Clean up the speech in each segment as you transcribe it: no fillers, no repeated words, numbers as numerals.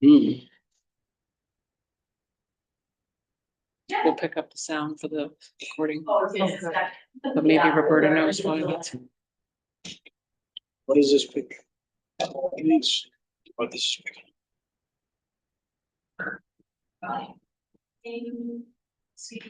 Hmm. We'll pick up the sound for the recording, Oh, yes. Okay. but maybe Roberta knows what it is. What is this picture? It needs, what this is. See.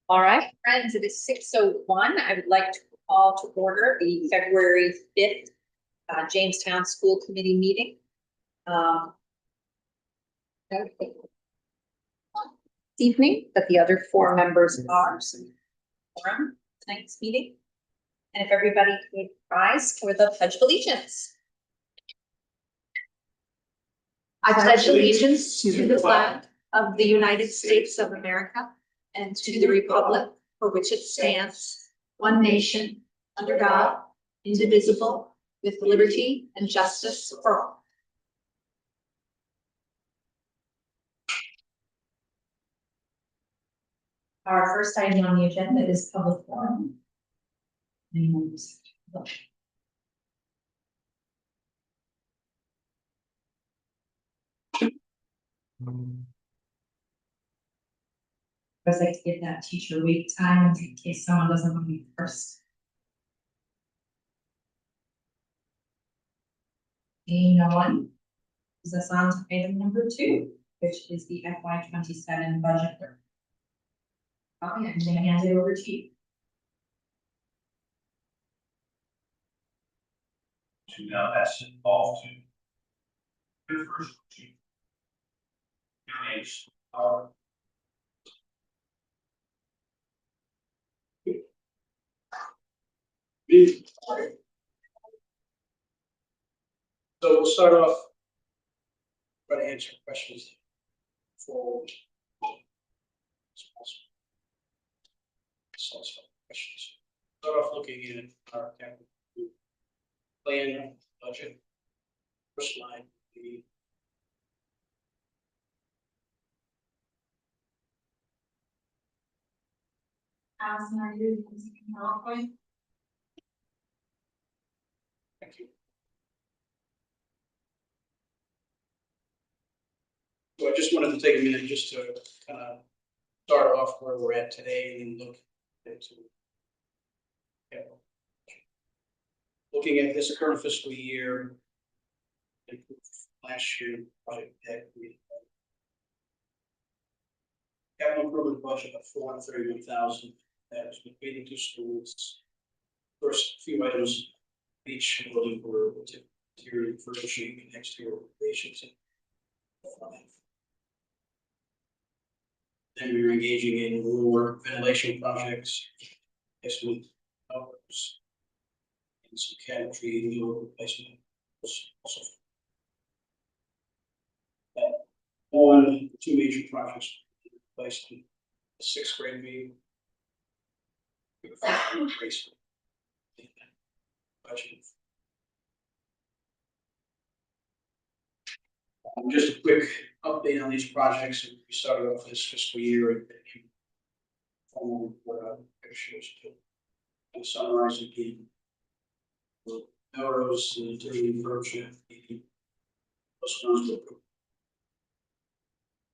All right, friends, it is 6:01. I would like to call to order the February 5th Jamestown School Committee meeting. Okay. Evening, but the other four members are from tonight's meeting. And if everybody could rise for the Pledge of Allegiance. I pledge allegiance to the flag of the United States of America and to the republic for which it stands, one nation, under God, indivisible, with liberty and justice for all. Our first item on the agenda is public forum. I was like to give that teacher wait time in case someone doesn't want to be first. Seeing no one. Is this on to item number 2, which is the FY27 budget. Okay, I'm gonna hand it over to you. To now pass it off to your first chief. Manage our. So we'll start off by answering questions for questions. Start off looking at our capital plan budget. First line, the Allison, are you using PowerPoint? thank you. So I just wanted to take a minute just to kind of start off where we're at today and look into. Yeah. Looking at this current fiscal year. And last year, project that we. Capital improvement budget of $431,000 that was paid to schools. First few items, each building were interior furnishing and exterior renovations. Then we were engaging in more ventilation projects, estimate hours, and some cabinetry, new replacement. Also, on 2 major projects replaced in the 6th grade meeting. Budget. Just a quick update on these projects. We started off this fiscal year and formal report shows to summarize again. Melrose during Berkshire,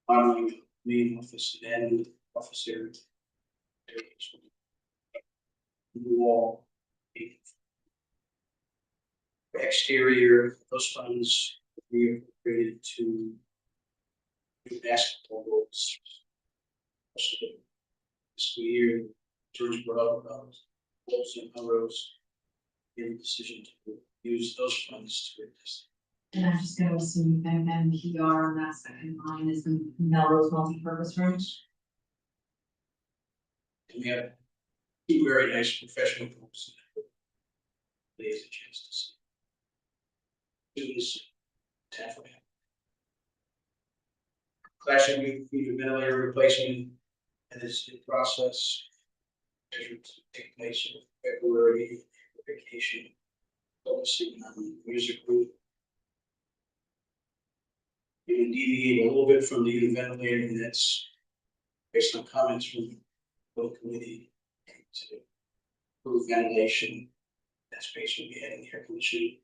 modeling main office and office area. Wall. Exterior, those funds we created to do basketball goals. This year, George brought up about goals and Melrose. Made a decision to use those funds to invest. And I'm just gonna assume MMPR on that second line is the Melrose multi-purpose rooms. And we have 2 very nice professional groups. There's a chance to see. Students, TAF. Classroom ventilator replacement and this process. Measured to take place in February vacation. Focusing on music group. We can deviate a little bit from the ventilator, and that's based on comments from the committee to improve ventilation. That space will be adding air conditioning.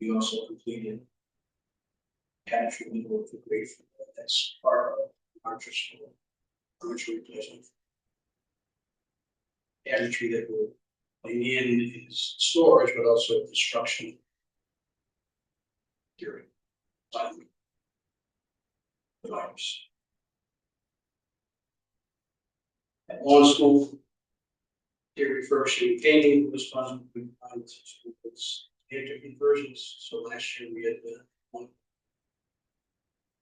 We also completed cabinetry removal for grade 4. That's part of our school furniture replacement. Cabinetry that we're putting in is storage, but also construction. During the virus. At Lawn School, they're refurbishing painting, responsible for schools, after conversions, so last year we had the one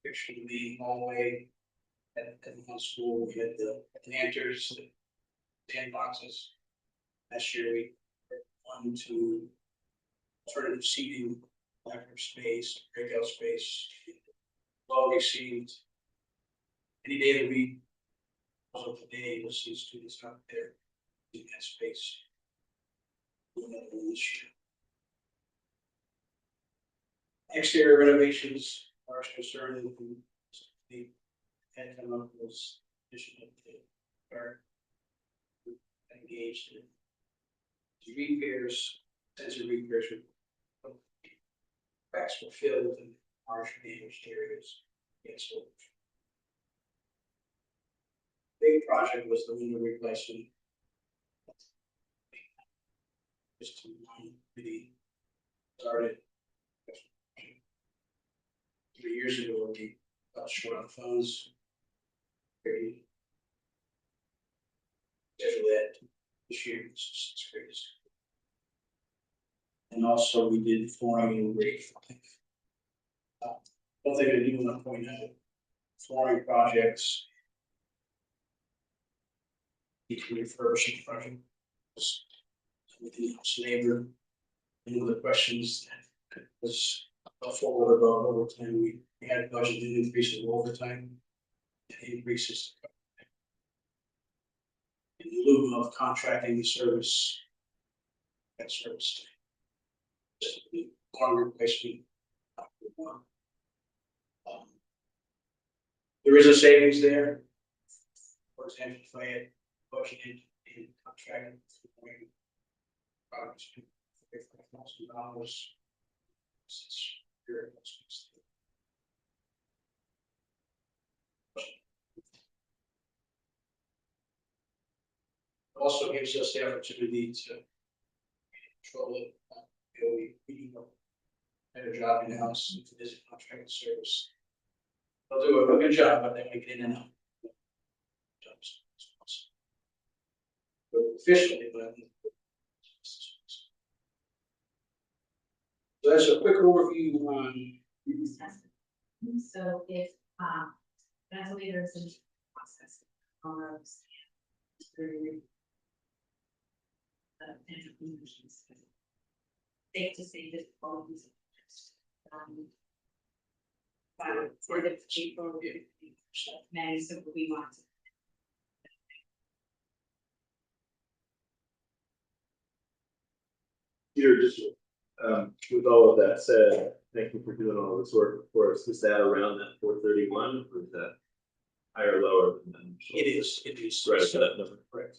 picture of the hallway at the high school, we had the planters, the sandboxes. Last year we wanted to alternative seating, library space, breakout space, well received. Any day of the week, also today, you'll see students out there in that space. Another one this year. Exterior renovations are concerned with the had come up with additional are engaged in the repairs, sensor repairs. Cracks were filled and harsh damaged areas. Yes, so big project was the window replacement. Just to really started 3 years ago, we got short on funds. Very schedule that this year, it's great. And also we did flooring and roof. One thing I do want to point out, flooring projects. Each refurbishing project. Everything else neighbor. One of the questions that was forward about overtime, we had budgeted increase in overtime. And increases. In lieu of contracting the service. That service. One replacement. There is a savings there. For example, if I had budgeted in contracting. $5,000. Also gives us the opportunity to control it. We do a better job in house if it is a contracted service. They'll do a good job, but they might get in and out. But officially, but. So that's a quick overview on. So if, ventilators and process. Safe to say that all of these. For the people, many, so we want to. Peter, just with all of that said, thank you for doing all this work for us. Is that around that 431 or is that higher or lower than that? It is. Right, so that number. Correct.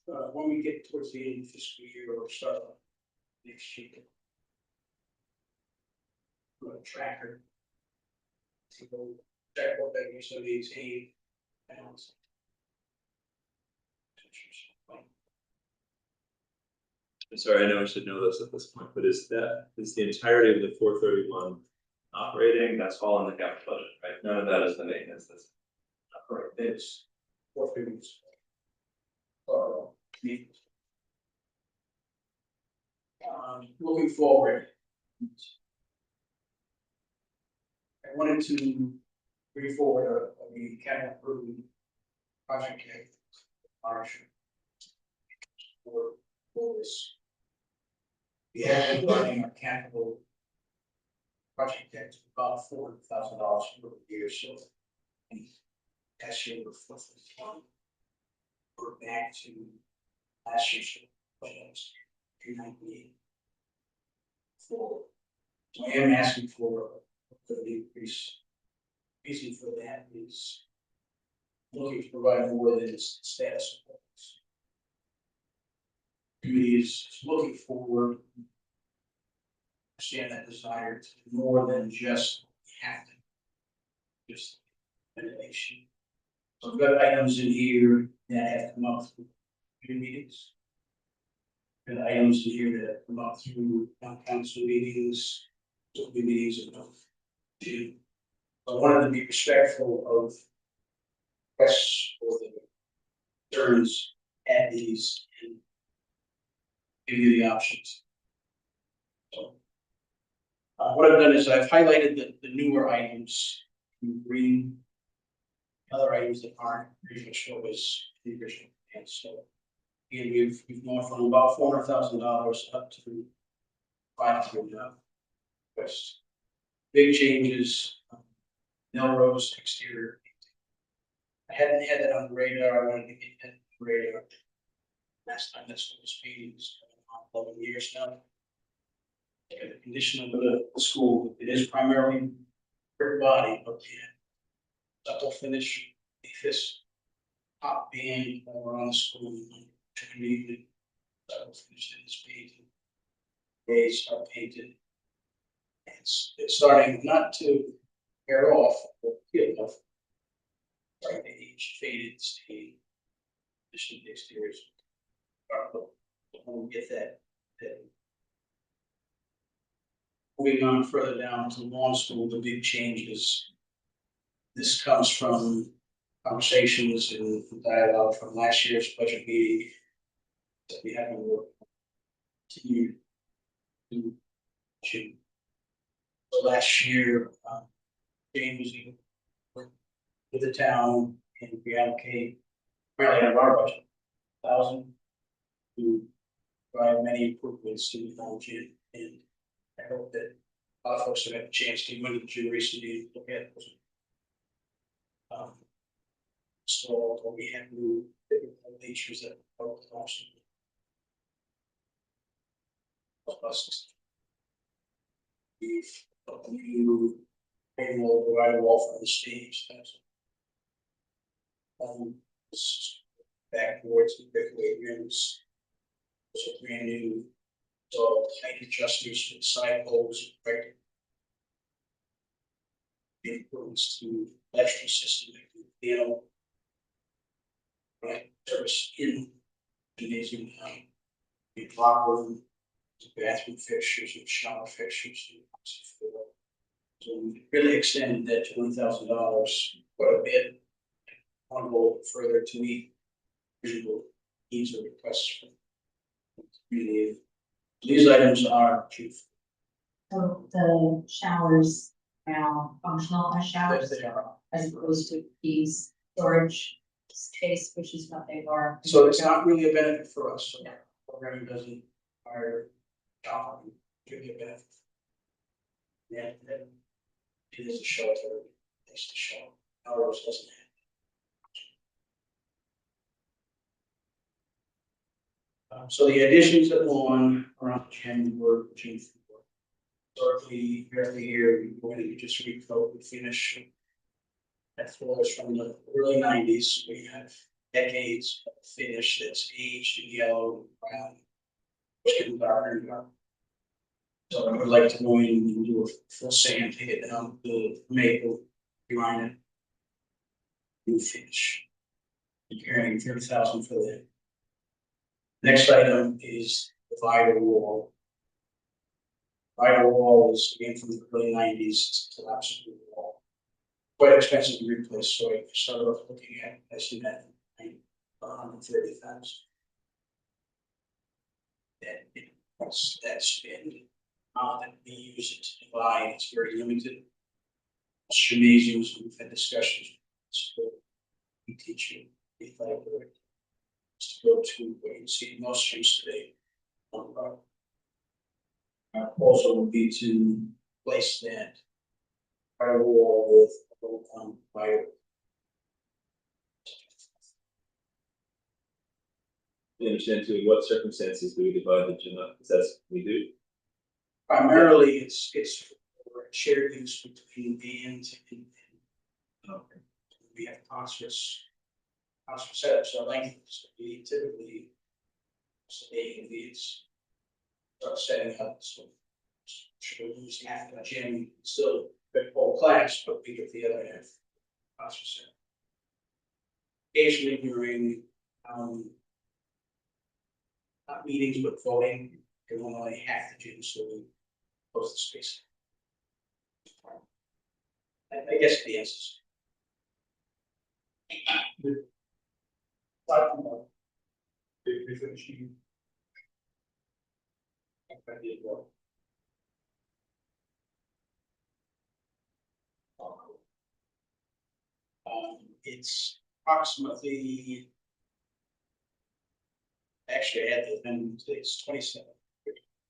When we get towards the end of the fiscal year or start of next year. Run a tracker. To go check what that use of these aid balance. I'm sorry, I know I should know this at this point, but is the entirety of the 431 operating? That's all in the capital budget, right? None of that is the maintenance. That's Correct, it's 4 figures. Looking forward. I wanted to bring forward the capital improvement project. March. For this. We have been running our capital. Project that's about $400,000 for the year, so. Last year we're 451. We're back to last year's budget, 398. So I am asking for the increase. Reason for that is looking to provide more than status reports. Committee is looking for understand that desire to do more than just have to. Just renovation. So I've got items in here that have come up through committee meetings. Got items in here that have come up through council meetings, committee meetings, and I wanted to be respectful of requests for the concerns at these and give you the options. So, what I've done is I've highlighted the newer items in green. Other items that aren't pretty much what was the original, and so. Again, we've gone from about $400,000 up to 500 requests. Big changes, Melrose exterior. I hadn't had that on the radar, I wanted to get that on the radar. Last time this was paid was 11 years now. The condition of the school, it is primarily brick body, but the supple finish, this top band around the school, community, supple finish in this painting. Bays are painted. It's starting not to wear off or peel off. Right, the age faded stain. Condition the exteriors. We'll get that. Moving on further down to law school, the big changes. This comes from conversations and dialogue from last year's budget meeting. That we haven't worked continue to. So last year, James worked with the town and reallocate really out of our budget, 1,000 to provide many improvements to the township, and I hope that a lot of folks have had a chance to go into the gym recently and look at those. So we have new features that are awesome. We've new annual divided wall from the stage. Backboards and breakaway rims. So brand new. So height adjusters for the side poles, right? Improvements to electrical system, right, service in gymnasium, the clock room, bathroom fixtures and shower fixtures. So we really extended that to $1,000 quite a bit. Want to go further to meet visual needs or requests from the community. These items are chief. So the showers now functional as showers They are. as opposed to these storage space, which is what they are. So it's not really a benefit for us, so our programming doesn't hire shower, give you a benefit. Yeah, then it is a shelter, it's the show, ours doesn't have. So the additions that were on around Jan were June 4. Historically, every year, we go in and just recoat and finish. That floors from the early 90s, we have decades of finish that's aged in yellow and brown. It's getting darker and darker. So I would like to go in and do a full sand, take it down the maple, grind it. New finish. Carrying 30,000 for that. Next item is the vinyl wall. Vinyl wall is again from the early 90s, it's a collapsed wall. Quite expensive to replace, so I started off looking at that 130,000. That's spend. That we use it to buy, it's very limited. Gymnasiums, we've had discussions. We teach you, we library. To go to where you see most streets today. Our proposal would be to place that firewall with a little fire. I understand too, in what circumstances do we divide the gym up? Because that's what we do. Primarily, it's for shared use between bands and we have phosphorus setups are lengthy, so we typically stay leads. Start setting up, so we're using half the gym, still good whole class, but we get the other half phosphorus setup. Occasionally during not meetings but voting, they want only half the gym, so we close the space. I guess the answers. It's approximately. Actually, I had the amendment, it's 27.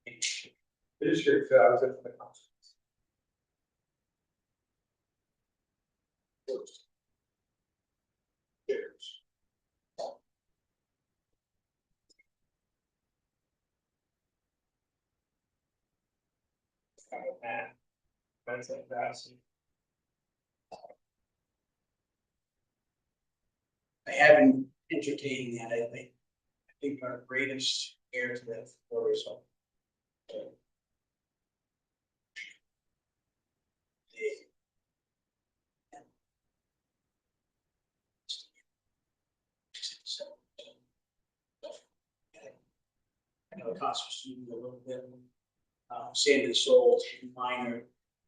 It is great, so I was at the conference. Kind of that. That's like that. I haven't entertained that, I think our greatest heir to that floor is. I know it costs us a little bit. Sand and salt, minor,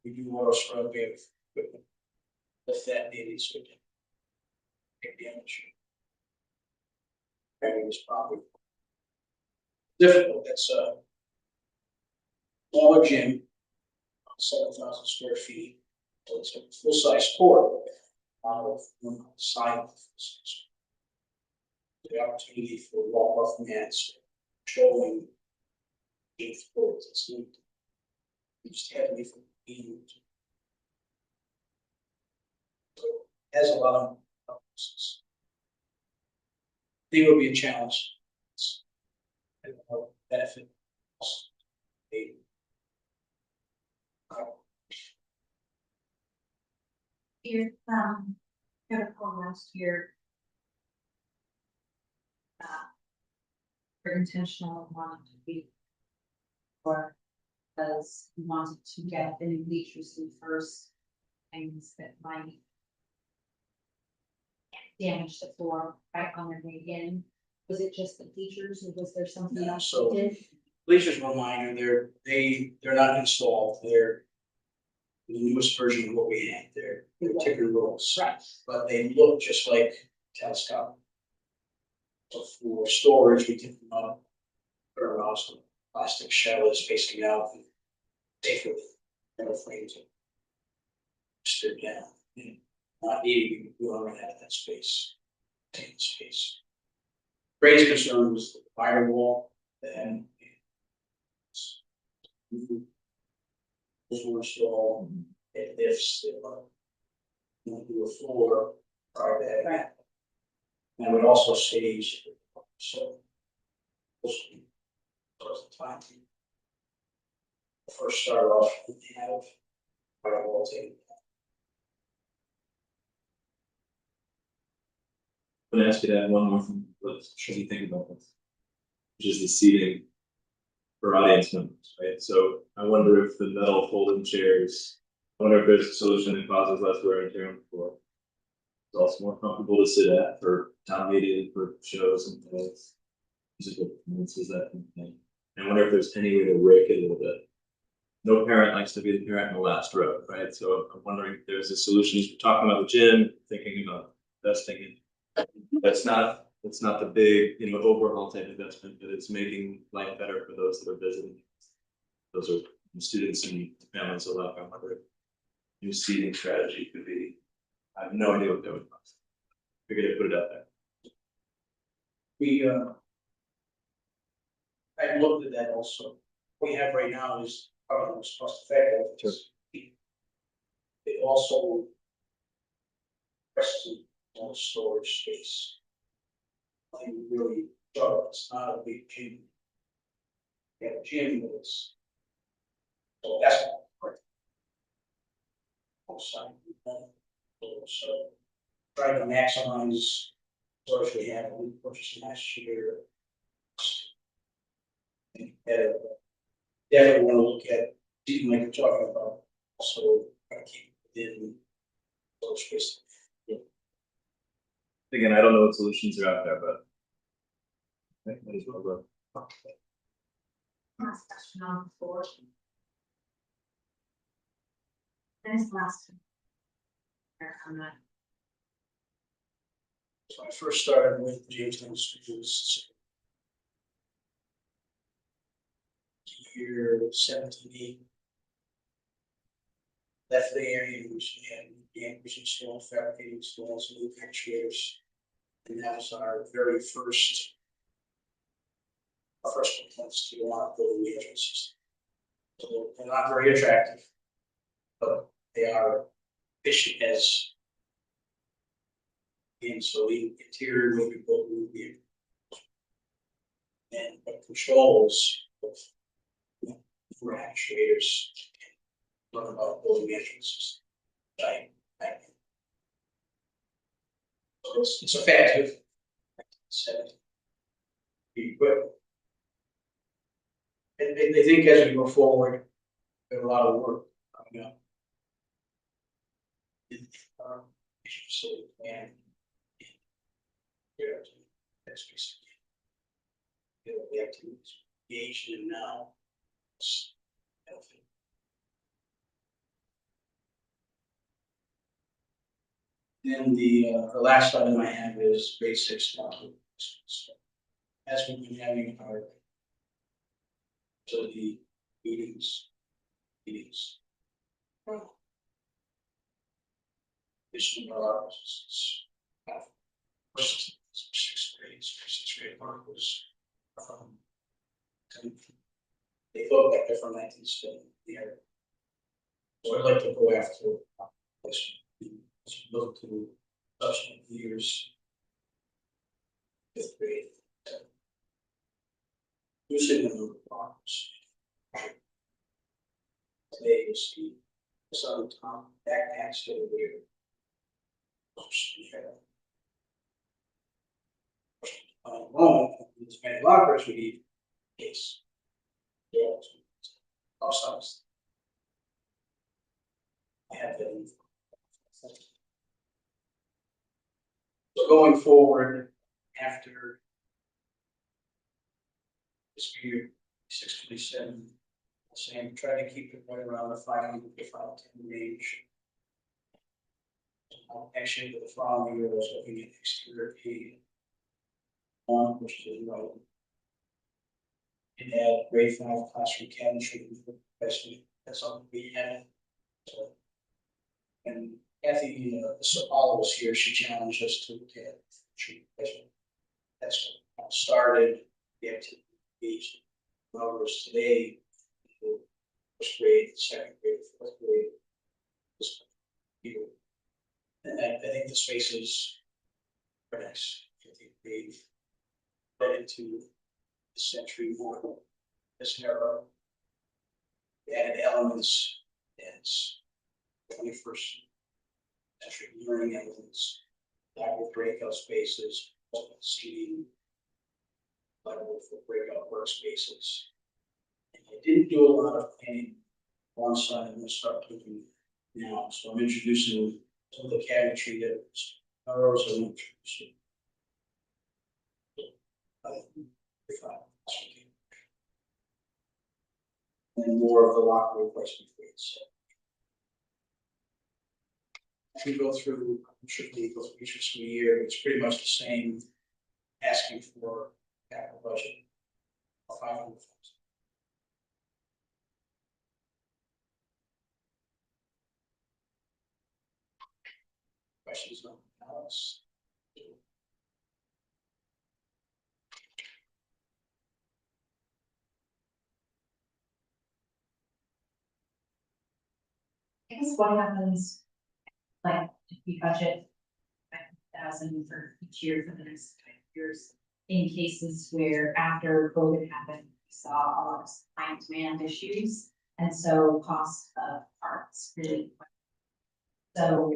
we do more scrub if equipment. If that needed to. Take damage. Having this problem. Difficult, that's a. Smaller gym. 7,000 square feet, so it's a full-size court. Of one side of the full-size. The opportunity for walk-off mats, showing. Eighth courts, it's neat. Just heavily for being. Has a lot of purposes. I think it will be a challenge. I don't know, benefit. Here, got a call last year. For intentional wanting to be. Or because we wanted to get the new bleachers in first. Things that might. Damage the floor right on their way in. Was it just the bleachers or was there something No, else so- you did? Bleachers were minor, they're not installed, they're. The newest version of what we had, they're ticker rolls, Right. but they look just like telescope. So for storage, we take them up. Put around some plastic shell is facing out. And take with metal frames. And strip down, and not needing, we don't run out of that space. Take the space. Greatest concern was the fire wall, and. Those were installed, it lifts, it do a floor prior to that. Right. And would also stage, so. Time. First start off, we have. Firewall tape. I'm gonna ask you to add one more thing, what should you think about this? Which is the seating. For audience members, right, so I wonder if the metal folding chairs, I wonder if there's a solution that causes less wear and tear on the floor. It's also more comfortable to sit at for town meeting, for shows and things. Musical performances, that kind of thing. I wonder if there's any way to rake it a little bit. No parent likes to be the parent in the last row, right, so I'm wondering if there's a solution, we're talking about the gym, thinking about investing in. It's not the big, overhaul type investment, but it's making life better for those that are visiting. Those are students and families alike, I wonder if new seating strategy could be, I have no idea what that would cost. Figured I'd put it out there. We, I looked at that also. What we have right now is probably the most cost effective. It also. Rests on storage space. Like really, it's not a big gym. Yeah, gym is. So that's not correct. Also, so trying to maximize storage we have, we purchased last year. Definitely want to look at, even like you're talking about, also try to keep within storage space. Again, I don't know what solutions are out there, but. I think might as well go. Last question on the floor. That is the last. I'm not. So I first started with Jamestown Schools. Year 17. Left the area which had dampers installed, fabricating installs, new actuators. And that was our very first complaints to our building management system. So they're not very attractive, but they are efficient as. And so the interior will be built will be. And the controls of for actuators. Learn about building management system. I. So it's effective. Be quick. And they think as we go forward, there's a lot of work coming up. So, and. Yeah, that's basically. We have to engage in now. Then the last item I have is grade 6 model. As we've been having our. So the meetings. This is. First, 6th grade part was. They look like they're from 1970. So I'd like to go after. Look to subsequent years. 5th grade. Using the number of box. Today you see some top backpacks over here. This many lockers we need case. Yeah. All size. I have that. So going forward, after. This year, 627. Same, try to keep it right around the 500 to 510 range. Actually, the following year, I was looking at exterior P. Which is right. And add grade 5 classroom cabinetry, that's something we had. So, and Kathy, Apollo was here, she challenged us to look at. That's what started the activity. Whereas today, first grade, second grade, fourth grade. And I think the spaces are nice. I think they've led into the century more. This era added elements as 21st century learning elements, like with breakout spaces, seating, like with breakout workspaces. And I didn't do a lot of painting on site. I'm going to start doing now. So I'm introducing some of the cabinetry that arrows are introducing. And more of the locker replacement grades. We go through, I'm sure we go through each fiscal year, it's pretty much the same, asking for capital budget of 500,000. Questions on Alex? I guess what happens, like, if we budget 5,000 for each year for the next 5 years, in cases where after COVID happened, we saw all of supply and demand issues, and so cost of parts really. So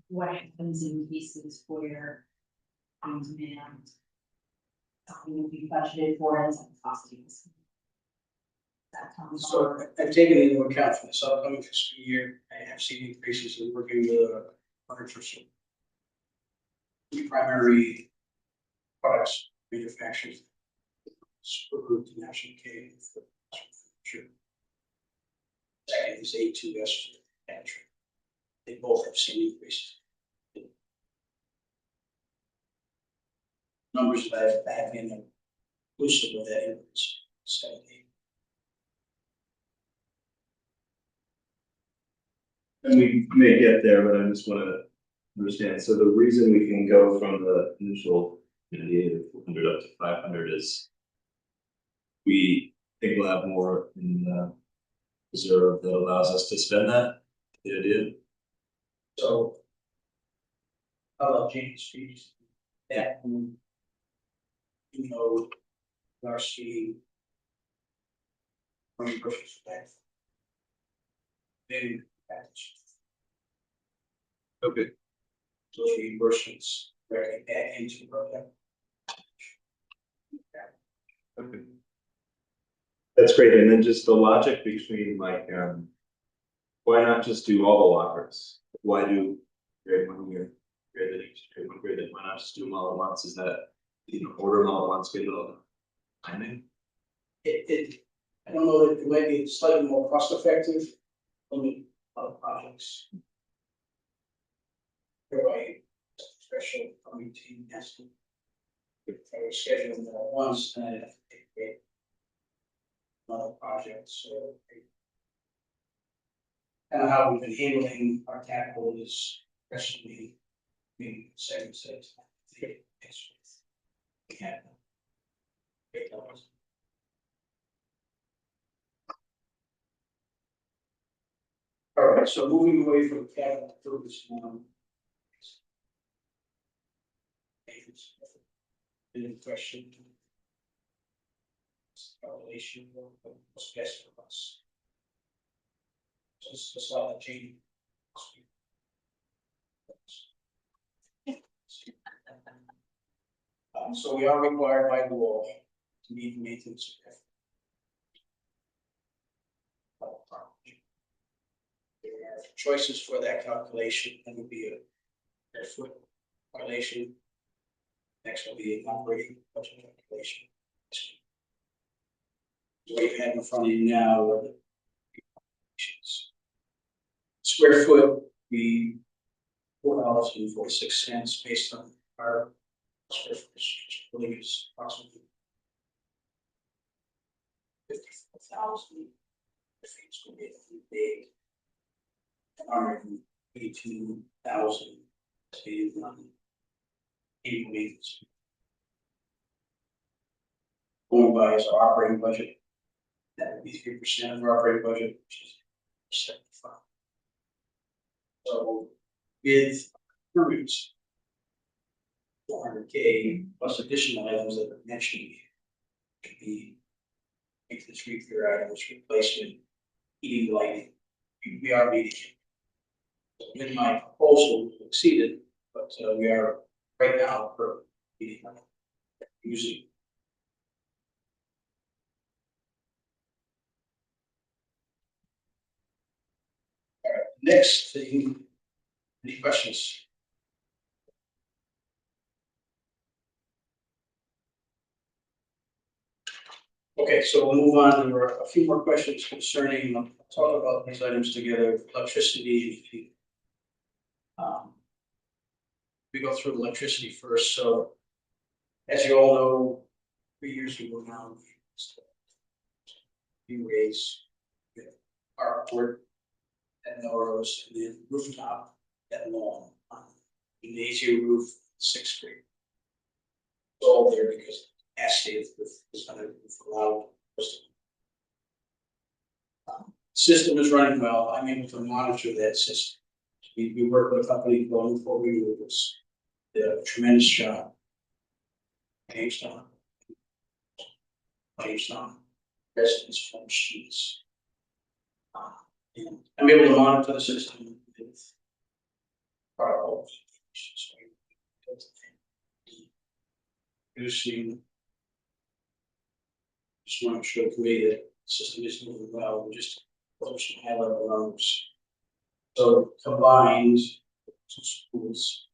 what happens in cases where on demand something will be budgeted for and some costing? That comes So I've taken into account for this upcoming fiscal year, I have seen increases in working with furniture. Primary products manufacturers. Supergroup to National K. Second is A2S entry. They both have seen increases. numbers that I have in them, inclusive of that increase, 70. And we may get there, but I just wanna understand, so the reason we can go from the initial 400 up to 500 is. We think we'll have more in the reserve that allows us to spend that, the idea. So. I'll change streets. That. You know. Our city. Reimbursements for that. Then. Okay. Those reimbursements, right, back into the program. Okay. That's great, and then just the logic between like, why not just do all the lockers? Why do grade 1 here, grade the next, grade 1, grade that, why not just do them all at once? Is that, order them all at once, get it all done? Timing? I don't know that it might be slightly more cost effective on the other projects. Right, special coming team has to. If I schedule them all at once, then I have to take another project, so. Kind of how we've been handling our capital is, especially, maybe second set. We have. All right, so moving away from capital improvements now. Any question? Correlation of what's best for us. Just like Jamie. So we are required by law to meet maintenance. There are choices for that calculation, and would be a foot violation. Next will be an operating budget calculation. What you have in front of you now are the square foot, we $4.46 based on our square footage, which I believe is approximately 54,000. If it's going to be big, 182,000 paid on annual maintenance. Going by is our operating budget. That would be 3% of our operating budget, which is 75. So with permits, 400K plus additional items that are mentioned here, could be maintenance repair items, replacement, heating, lighting. We are meeting. In my proposal, we exceeded, but we are right now per meeting using. Next thing, any questions? Okay, so we'll move on. There were a few more questions concerning, I'll talk about these items together, electricity and heat. We go through electricity first, so as you all know, 3 years ago now, we raised carport at Melrose and then rooftop at Long. The AC roof, 6th Street. It's all there because capacity of the roof is not allowed. System is running well. I'm able to monitor that system. We work with a company going for renewables. They did a tremendous job. Based on residents from sheets. And I'm able to monitor the system with firewalls. Producing. Just want to show the committee that the system is moving well, and just those some high level numbers. So combined, two schools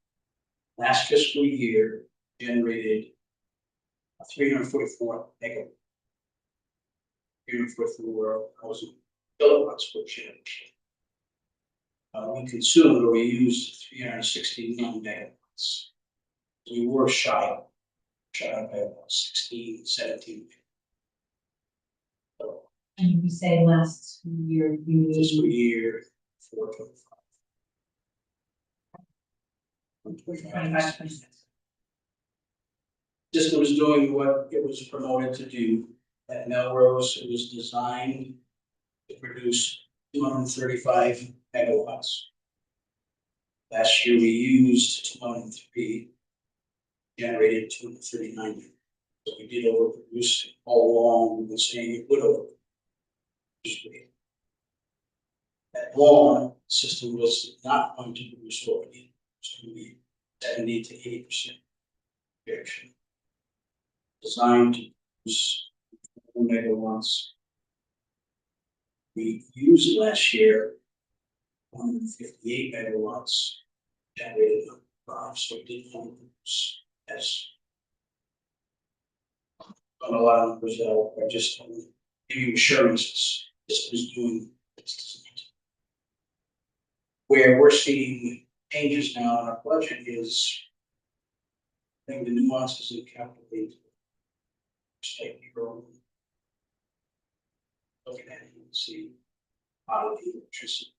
last fiscal year generated 344 megawatt. 344,000 kilowatts per generation. We consumed or we used 361 megawatts. We were shy. Shot up by about 16, 17. So And you say last year, you fiscal need year 425. 25, 26. System is doing what it was promoted to do. At Melrose, it was designed to produce 235 megawatts. Last year, we used 203, generated 239. So we did overproduce all along. We've been saying it would overproduce. That long system was not going to produce what we needed. It's going to be 70 to 80% reduction. Designed to produce 4 megawatts. We used last year 158 megawatts generated on, so it did not produce as a lot of numbers that I just give you assurances this was doing this. Where we're seeing changes now in our budget is I think the nuances in capital needs. Slightly growing. Looking at it, you can see out of the electricity.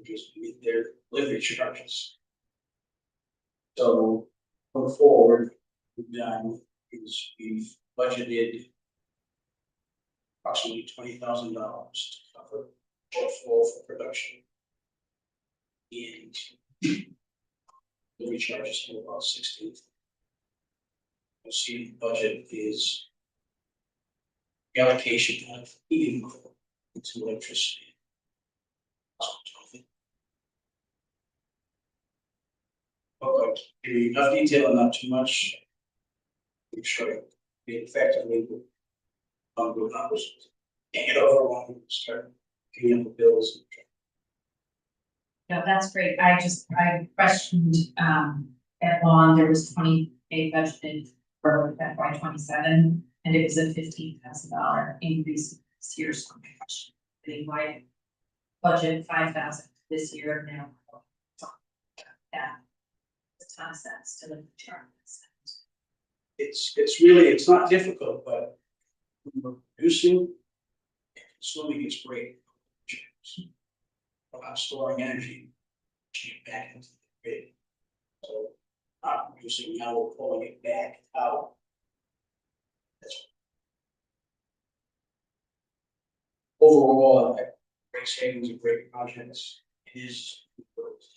Just meet their delivery charges. So going forward, we've done is we've budgeted approximately $20,000 to cover shortfall for production. And delivery charges of about 16. You'll see the budget is allocation of heating to electricity. Okay, give you enough detail and not too much. I'm sure it effectively good numbers. Can't get overwhelmed, start paying the bills. No, that's great. I questioned, at lawn, there was 28 budgeted for FY 27, and it was a $15,000 increase this year, so my question, why budget 5,000 this year now? Yeah, it's a ton of sense to the term. It's really, it's not difficult, but when we're producing, consuming is great. About storing energy, back into the grid. So not producing now, we're pulling it back out. That's overall, great savings and great projects. It is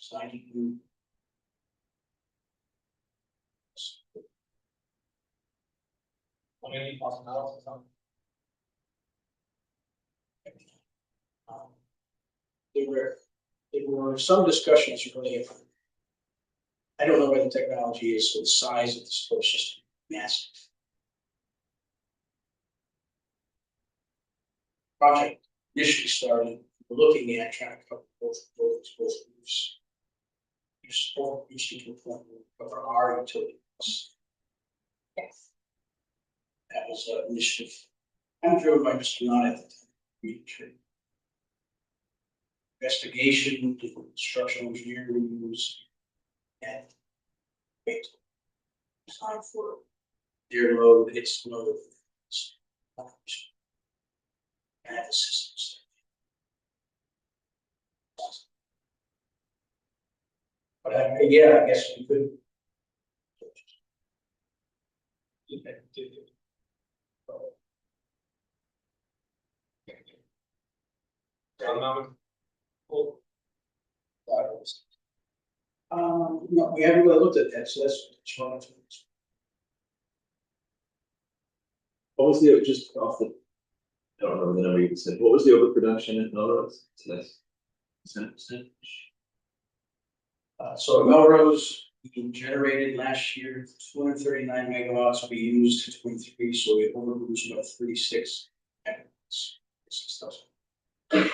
designed to do. Any cost analysis on? There were some discussions earlier. I don't know where the technology is, so the size of the storage system is massive. Project initially started looking at trying to cover both roofs. You support each to a point where cover our utility costs. Yes. That was an initiative. I'm driven by Mr. Not at the time. Investigation, different structural engineering reviews. And wait. Time for their load, its load. And the systems. But yeah, I guess we could. No, we haven't really looked at that, so that's. What was the, just off the, I don't remember the number you said, what was the overproduction in Melrose? So that's 10%. So at Melrose, we generated last year 239 megawatts, we used 23, so we overproduced about 36 megawatts. 6,000.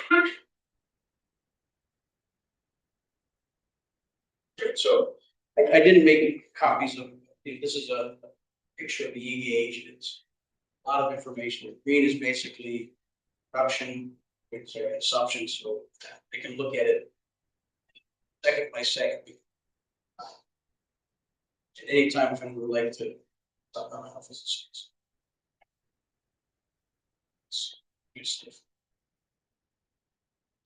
So I didn't make copies of, this is a picture of the EEH, it's a lot of information. Green is basically production, it's consumption, so they can look at it second by second. At any time, if anyone would like to talk about offices. Good stuff.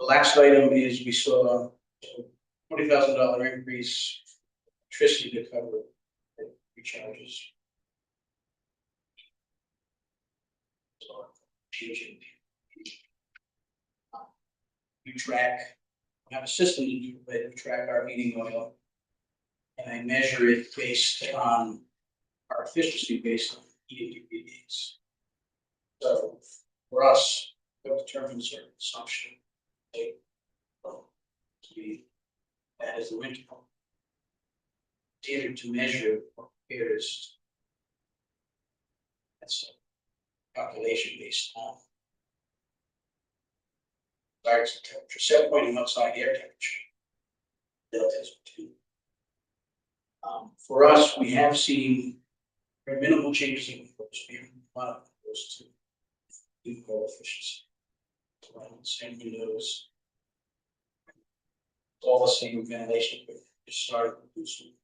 The last item is we saw $20,000 increase electricity to cover recharges. So, changing. We track, we have a system to do, but we track our heating oil. And I measure it based on our efficiency based on heating degree days. So for us, what determines our consumption? That is the winter. Standard to measure or compare is. That's a calculation based on. Starts temperature, set point and outside air temperature. Delta is 2. For us, we have seen very minimal changes in course. We have a lot of those to equal efficiency. Around the same windows. All the same ventilation, but just started producing.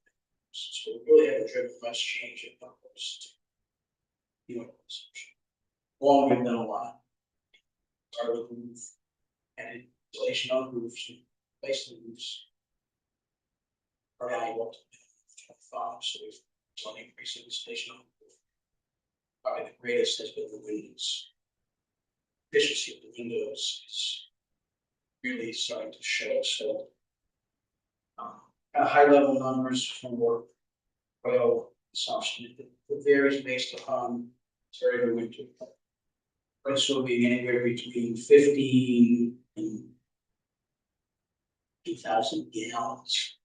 So we really haven't driven much change in numbers. Consumption. Long we've done a lot. Started with the roof, and installation on roofs, replaced the roofs. Are valuable to 25, so we've saw an increase in installation on the roof. Probably the greatest has been the windows. Efficiency of the windows is really starting to show. So high level numbers for oil consumption. It varies based upon the winter. But it's will be anywhere between 15 and 2,000 gallons.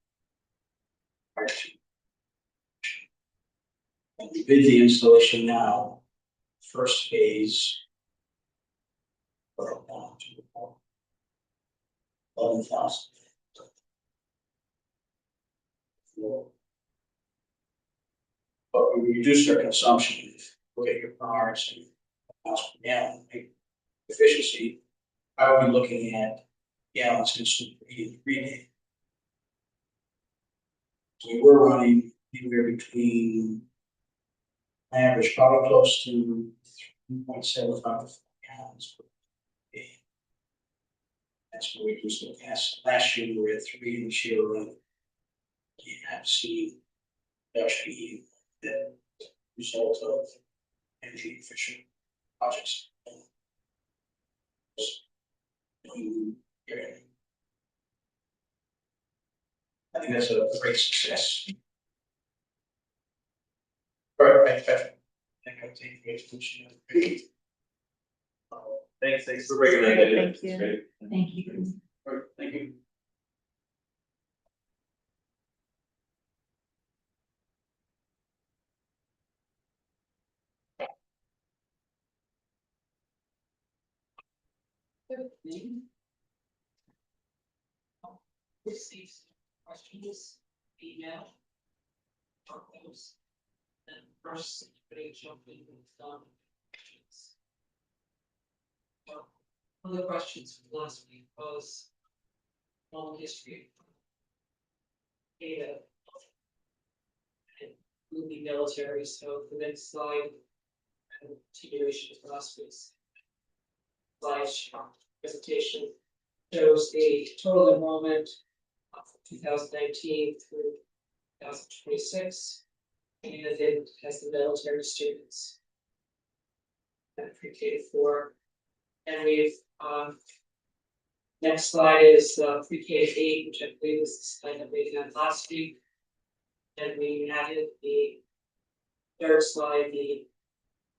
And we did the installation now, first phase. Down to 11,000. But we reduced our consumption. If you look at your bars and miles per gallon efficiency, how are we looking at gallons consumed per degree day? So we were running anywhere between average, probably close to 3.75 gallons per day. That's what we reduced the gas. Last year we were at 3, and this year we're running. You have seen actually the result of energy efficient projects. I think that's a great success. All right, Patrick. I think I'll take the explanation. Thanks for bringing that in. Thank you. It's great. Thank you. All right, thank you. Received questions, email. Or those. And first, anybody jump in with questions. Well, one of the questions from last week was long history. Data. And moving military, so the next slide. And continuation of last week's slide presentation shows the total enrollment from 2019 through 2026, and it has the military students and pre-K to 4, and we've next slide is pre-K to 8, which I believe was the slide that we had last week, and we added the third slide, the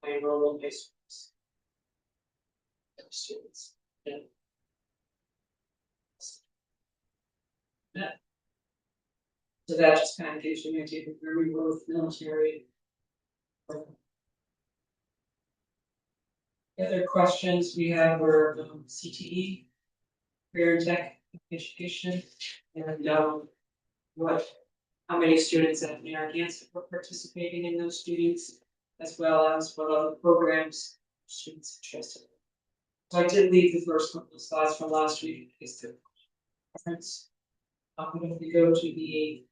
enrollment by students. Yeah. So that just kind of gives you an idea of where we were with military. The other questions we had were CTE, career and tech education, and how many students at Narragansett were participating in those students, as well as what other programs students interested in. So I did leave the first couple of slides from last week because the reference. If we go to the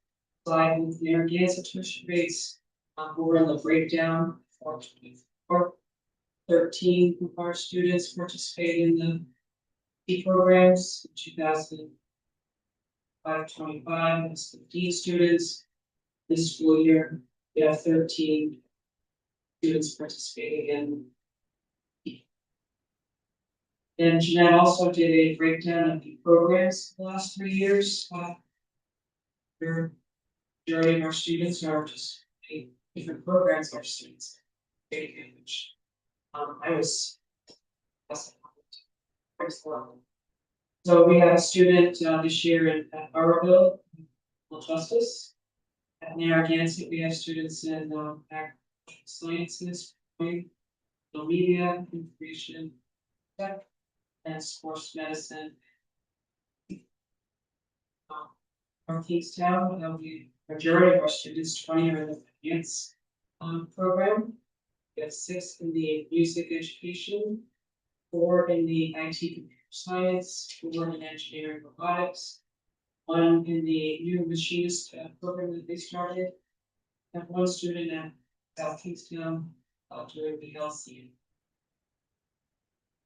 slide with Narragansett tuition rates. We're in the breakdown for 24. 13 of our students participate in the P programs, 2025, that's 15 students. This school year, we have 13 students participating in. And Jeanette also did a breakdown of the programs the last 3 years. Where majority of our students are just in different programs, our students. Which I was. So we have a student this year at Barberville, Justice. At Narragansett, we have students in agricultural sciences, media, information tech, and sports medicine. From Kingstown, the majority of our students, 20 are in the finance program. We have 6 in the music education, 4 in the IT computer science, 4 in engineering robotics, 1 in the new machinist program that they started. And 1 student at South Kingstown doing the LC.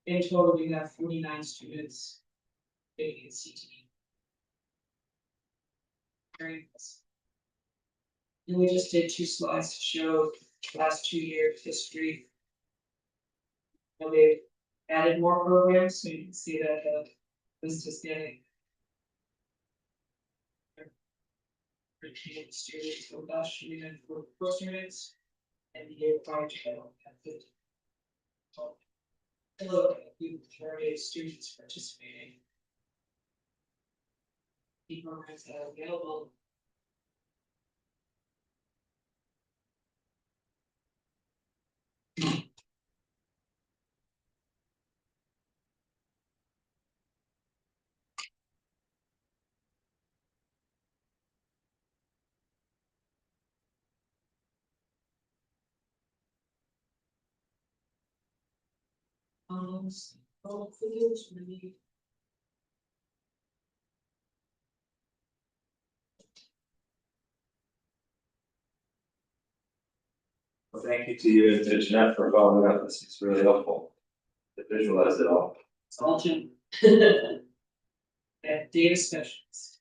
In total, we have 49 students taking CTE. Very impressive. And we just did 2 slides to show the last 2 years history. And they've added more programs, so you can see that the list is getting. Students, so last year we had 4 students, and the year prior to that, we had 50. So, look at the majority of students participating. The programs that are available. All figures really. Well, thank you to you and to Jeanette for following up, this is really helpful to visualize it all. It's all Jim. And data specialist.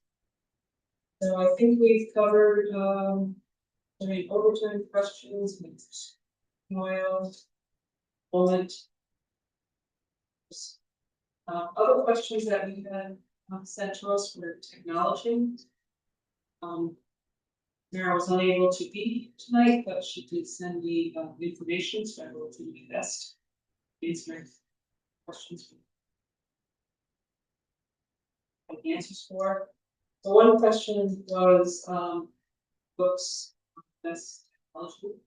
So I think we've covered, overtime questions, Miles. Moment. Other questions that we had sent to us were technology. Mara was unable to be tonight, but she did send me information, so I will do my best. Answering questions. Answers for. So one question was books best technology.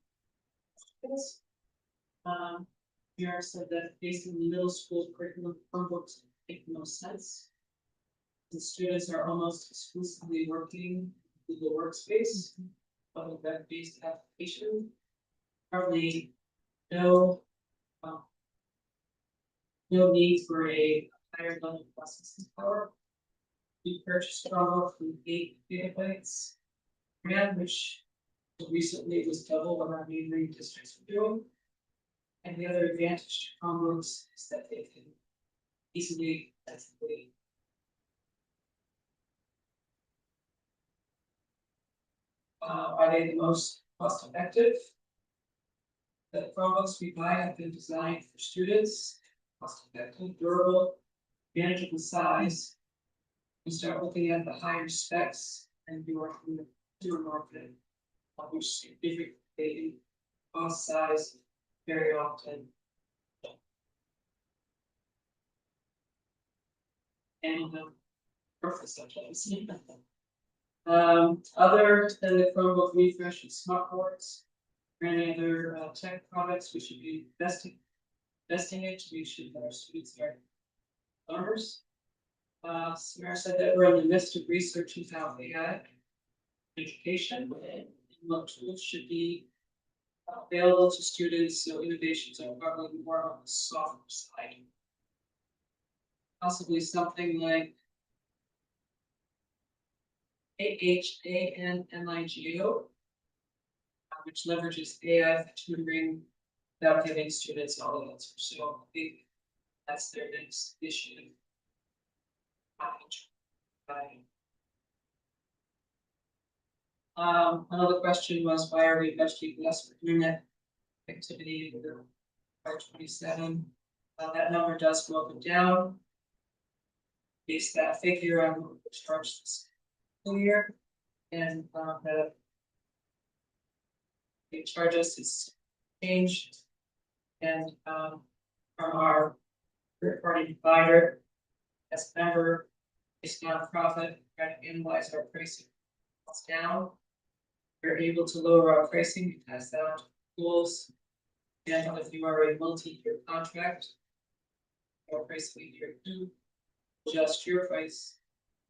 Mara said that based on the middle school curriculum, Chromebooks make the most sense. The students are almost exclusively working Google Workspace, on a web-based application. Probably no need for a higher level processing power. We purchased Chromebook from 8 gigabytes RAM, which recently was double what our neighboring districts were doing. And the other advantage to Chromebooks is that they can easily accessibly. Are they the most cost effective? The Chromebooks we buy have been designed for students, cost effective, durable, manageable size. We start looking at the higher specs and do our marketing, which significantly cost size very often. And purpose sometimes. Other than the Chromebook refresh and smartboards, or any other tech products we should be investing in to make sure that our students are learners. Samara said that we're in the midst of researching how AI education and what tools should be available to students, so innovations are probably more on the software side. Possibly something like AHANMIGO, which leverages AI for tutoring without giving students all the answers. So I think that's their next issue. Another question was, why are we budgeting less for internet activity in the R27? That number does go up and down. Base that figure on what was charged this school year, and the charges is changed. And from our third party provider, as a member, it's nonprofit, trying to analyze our pricing costs down. We're able to lower our pricing, pass that on to schools. And if you are a multi-year contract, or pricing year 2, adjust your price,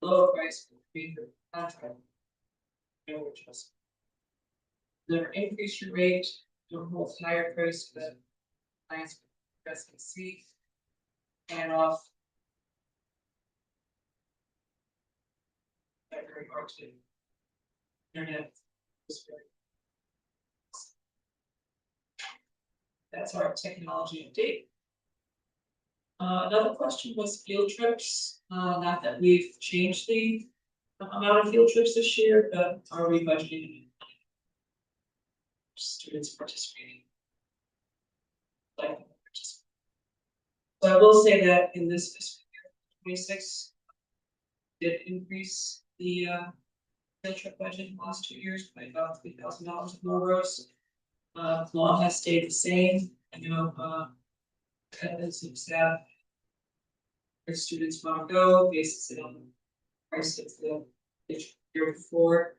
lower price for the contract. No adjustment. Never increase your rate, don't hold higher price for the clients pressing C. And off. Very hard to. Internet. That's our technology update. Another question was field trips, not that we've changed the amount of field trips this year, but are we budgeting? Students participating. Like, so I will say that in this fiscal year, 26 did increase the field trip budget in the last 2 years by about $3,000 more gross. Law has stayed the same. I know as of staff, if students want to go, basis it on the price of the year before.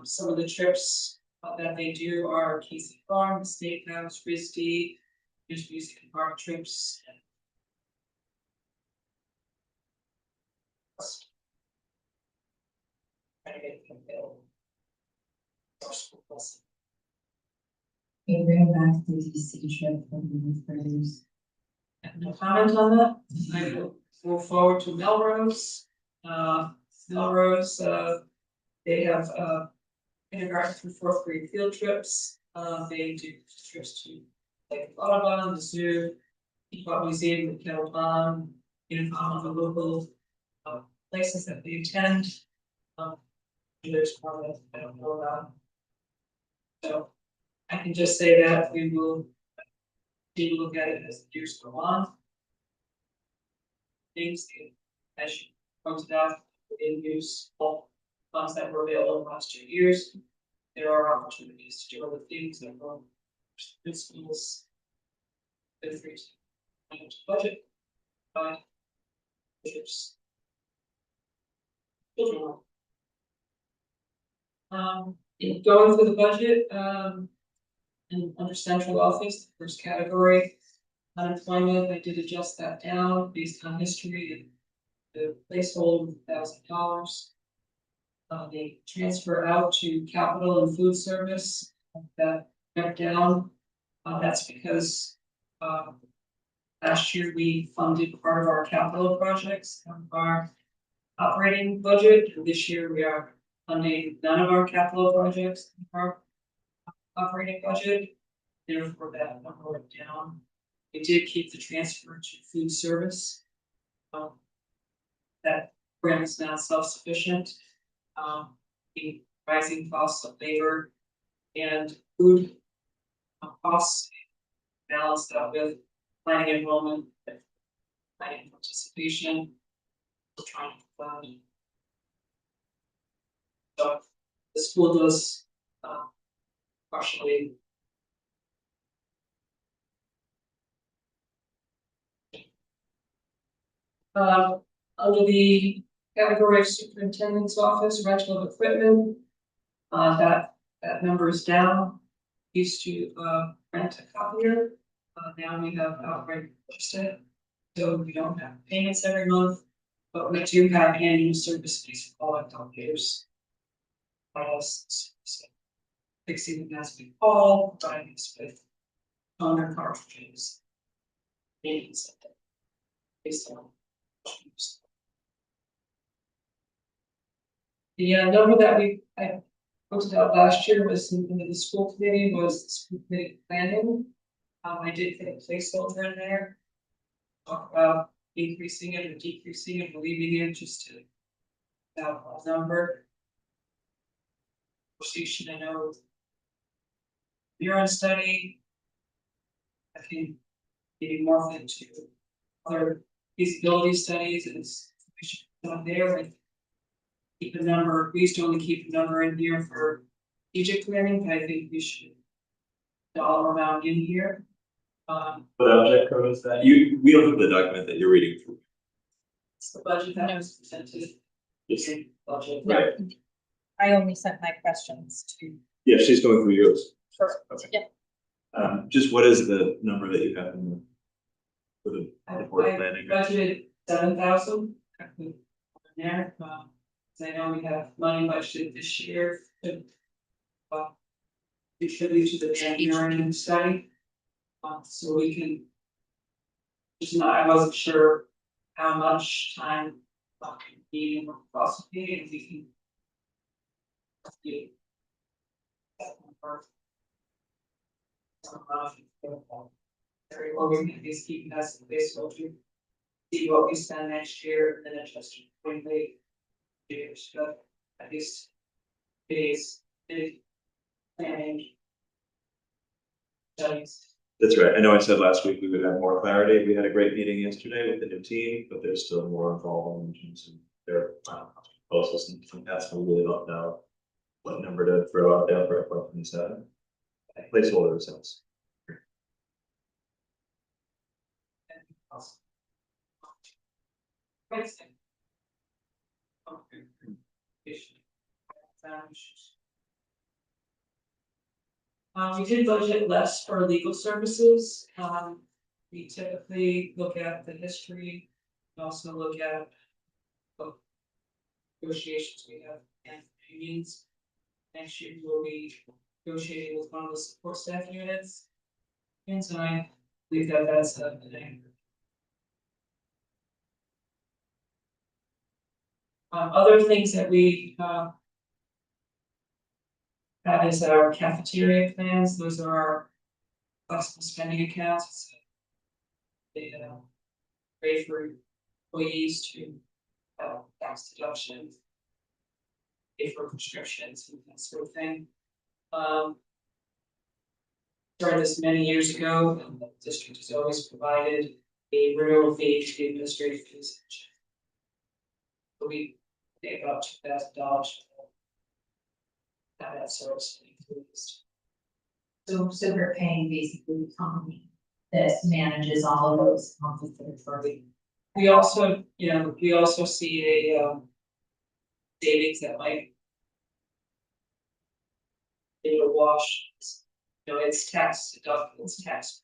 Some of the trips that they do are Casey Farm, the State House, RISD, there's music and park trips. Try to get them built. They bring back the DC trip for the youth graders. No comment on that. I will go forward to Melrose. Melrose, they have kindergarten through 4th grade field trips. They do trips to like Audubon, the zoo, Pequot Museum, the Kettle Pond, all the local places that they attend. There's more that I don't know about. So I can just say that we will take a look at it as the years go on. Things, as you pointed out, we didn't use all funds that were available in the last 2 years. There are opportunities to do other things that will good schools. Good for budget. By budgets. Children. Going through the budget, and under central office, the first category, unemployment, I did adjust that down based on history and the placeholder of $1,000. They transfer out to capital and food service that went down. That's because last year we funded part of our capital projects of our operating budget. This year we are funding none of our capital projects in our operating budget. Therefore, that number went down. We did keep the transfer to food service. That program is now self-sufficient. The rising costs of labor and food costs balanced out with planning enrollment, planning participation, trying to fund. So the school does partially. Under the category of superintendent's office, rental of equipment, that number is down. Used to rent a copier, now we have outright purchased it, so we don't have payments every month, but we do have annual service fees for all our computers. Fixing the mess we call, providing us with toner cartridges. Maintenance of them. Based on. The number that I posted out last year was in the school committee, was the school committee planning. I did put a placeholder in there. Talk about increasing it or decreasing it or leaving it just to have a number. Conversation, I know. You're on study. I can maybe morph into other feasibility studies and it's not there, like. Keep a number, we used to only keep a number in here for strategic planning, but I think we should. Dollar amount in here. What object code is that? We don't have the document that you're reading from. It's the budget that was presented. Yes. Budget. Right. I only sent my questions to. Yeah, she's going through yours. Sure. Okay. Yeah. Just what is the number that you have in the? For the report planning? Budgeted 7,000. There, cause I know we have money budgeted this year to. Contribute to the engineering study. So we can. Just not, I wasn't sure how much time. Meeting or possibly, and we can. Yeah. That one first. Very well, we're gonna be keeping us in base to see what we spend next year and then adjust accordingly. Years, but at least days, planning. Studies. That's right. I know I said last week we would have more clarity. We had a great meeting yesterday with the new team, but there's still more involved in terms of their final proposals and from that, so we really don't know. What number to throw out there for FY27. Placeholder sense. Pricing. We did budget less for legal services, we typically look at the history, and also look at. What negotiations we have and unions. Next year we'll be negotiating with one of the support staff units. And so I believe that that's an anchor. Other things that we that is our cafeteria plans, those are our flexible spending accounts. They pay for employees to tax deductions. Pay for prescriptions and that sort of thing. Started this many years ago, and the district has always provided a renewal fee to the administrative fees. So we pay about $2,000. Have that service increased. So we're paying basically the company that manages all of those monthly third party. We also, we also see a savings that might. Be a wash, it's tax deductible, it's tax.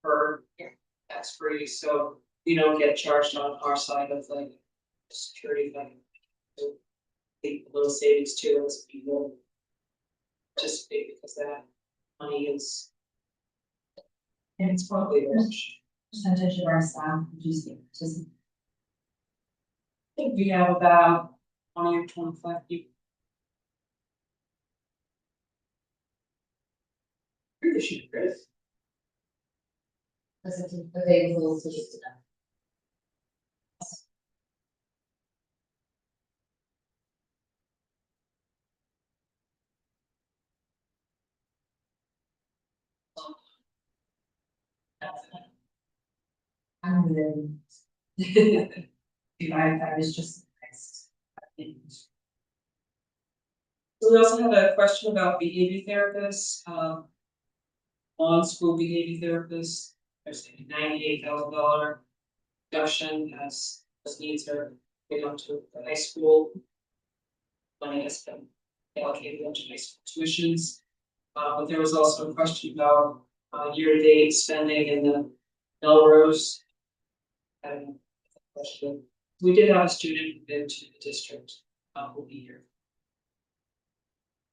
Per tax free, so we don't get charged on our side of like security thing. So think a little savings too, as people. Participate because that money is. And it's probably much. Percentage of our staff, just I think we have about 20 or 25 people. Pretty sure, Chris. available to use them. I'm really. I was just surprised. So we also have a question about behavior therapists, on-school behavior therapists, there's a $98,000 reduction as needs are paid up to the high school. Money has been allocated into high school tuitions, but there was also a question about year-to-date spending in the Melrose. Question. We did have a student move into the district, will be here.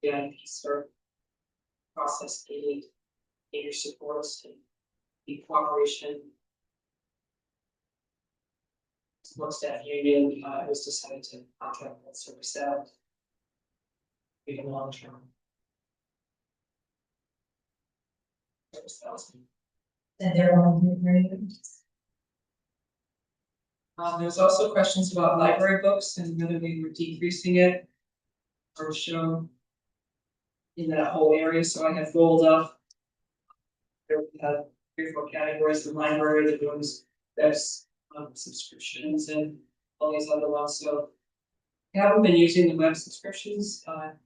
Yeah, he's for process aid, aid supports and the cooperation. Support staff union, it was decided to contract that service out. Even long term. 6,000. And they're only very good. There's also questions about library books and whether we were decreasing it. Or shown. In that whole area, so I have rolled up. There we have 3 or 4 categories, the library, the books, there's subscriptions and all these other ones, so. We haven't been using the web subscriptions, but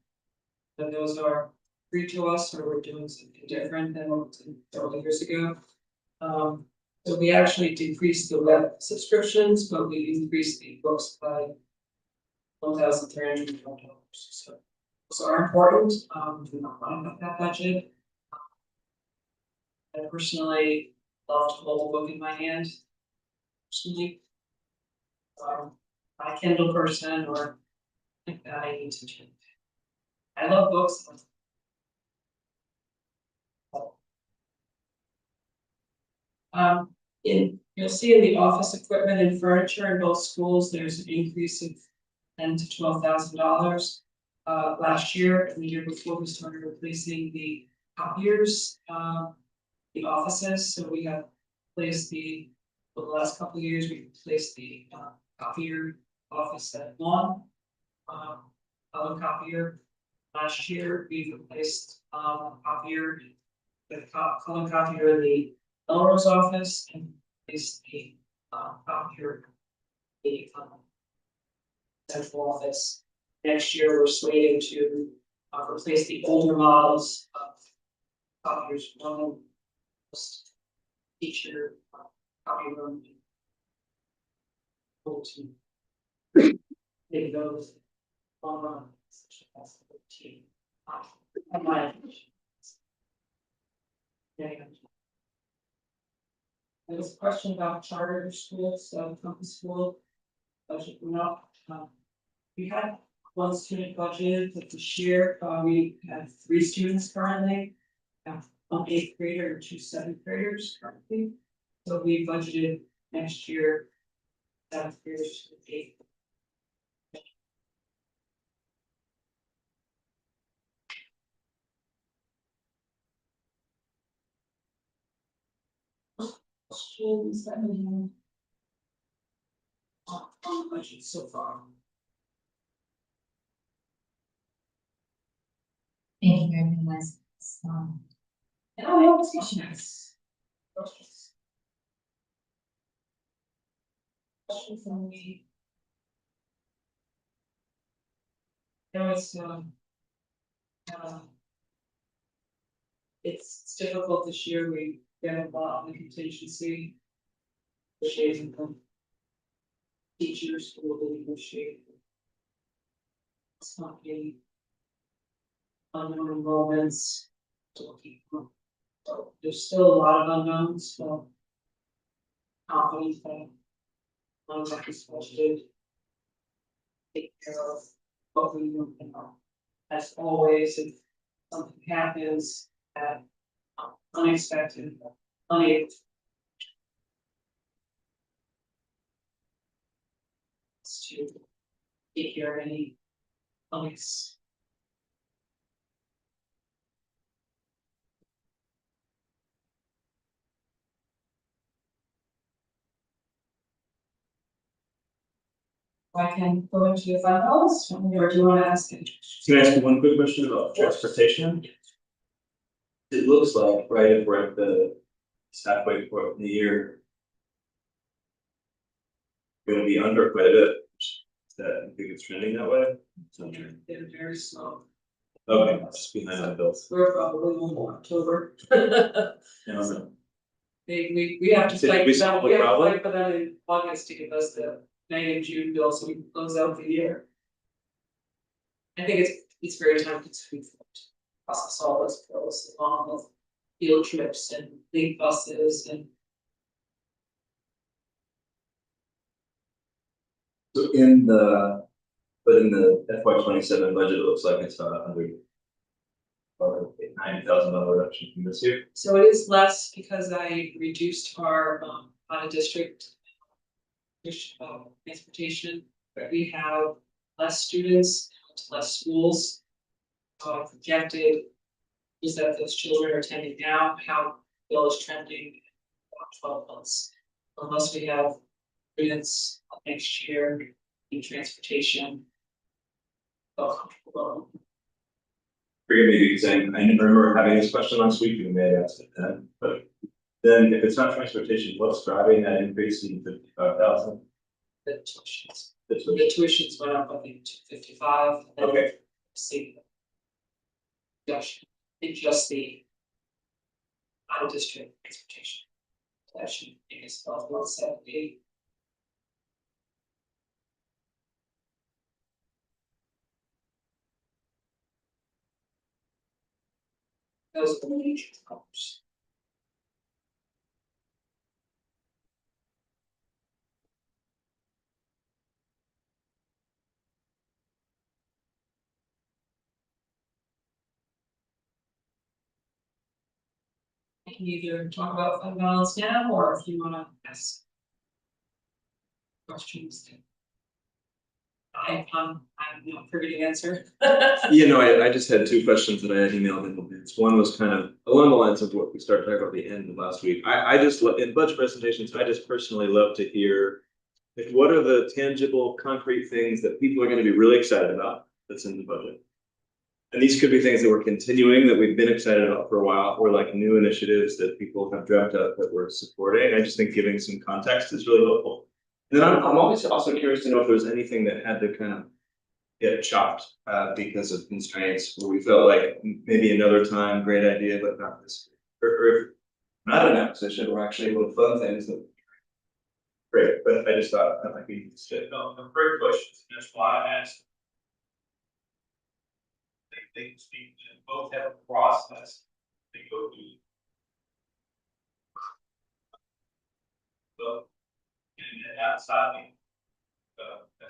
those are free to us, or we're doing something different than what we did several years ago. So we actually decreased the web subscriptions, but we increased the books by $1,312, so. Those are important, do not want to cut that budget. I personally love to hold a book in my hand. Personally. My Kindle person or like that I need to change. I love books. You'll see in the office equipment and furniture in both schools, there's an increase of $10,000 to $12,000. Last year and the year before, we started replacing the copiers, the offices, so we have placed for the last couple of years, we replaced the copier office at one. Color copier. Last year, we replaced copier, the color copier in the Melrose office and replaced the copier in the central office. Next year, we're slating to replace the older models of copiers, one teacher copy room. Maybe those long run. There was a question about charter schools, Compass School. Budget went up. We had 1 student budget, but this year, we have 3 students currently. 1 8th grader and 2 7th graders currently. So we budgeted next year, 7th graders to 8th. Questions that we have? On the budget so far. Thank you very much. Now we have questions. Question from me. No, it's difficult this year, we haven't bought the contingency. Negotiating them. Teachers who will negotiate. It's not getting. Unknown enrollments. So there's still a lot of unknowns, so. Confident that. Ones that is budgeted. Take care of what we know. As always, if something happens that unexpected, unable. To take care of any unexpected. I can go into your fund balance, or do you want to ask it? Can I ask you one quick question about transportation? It looks like, right, if we're at it's halfway for the year. We're gonna be under quite a bit. Is that, you think it's trending that way? They're very slow. Okay, just behind on bills. We're probably on October. Yeah, so- We have to Did fight we for them, solve we the have to problem? fight for them in August to give us the May and June bill, so we can close out the year. I think it's very time consuming to process all those bills along with field trips and big buses and. So but in the FY 27 budget, it looks like it's about $100. Or $90,000 reduction from this year. So it is less because I reduced our out of district. Transportation, we have less students, less schools. projected is that those children are attending now, how Bill is trending in 12 months. Unless we have students next year in transportation. Well, Forgive me because I remember having this question last week, you may have asked it then, but then if it's not transportation, what's driving that increase in 55,000? the tuitions, The the tuition. tuitions went up, I think, to 55. and then Okay, See. Gosh, it's just the. Out of district transportation. That should make us about 170. Those are the major numbers. I can either talk about fund balance now, or if you wanna ask. Questions. I'm not privy to answer. I just had two questions that I had emailed in advance. One was kind of along the lines of what we started talking about at the end of last week. I just, in budget presentations, I just personally love to hear. Like, what are the tangible, concrete things that people are gonna be really excited about that's in the budget? And these could be things that we're continuing, that we've been excited about for a while, or like new initiatives that people have dreamt up that we're supporting. I just think giving some context is really helpful. And then I'm always also curious to know if there's anything that had to kind of get chopped because of constraints, where we felt like maybe another time, great idea, but not this. Or if not in that position, we're actually able to fund things that. Great, but I just thought that might be interesting. No, great questions, that's why I asked. They speak, both have a process, they go through. So, and then outside,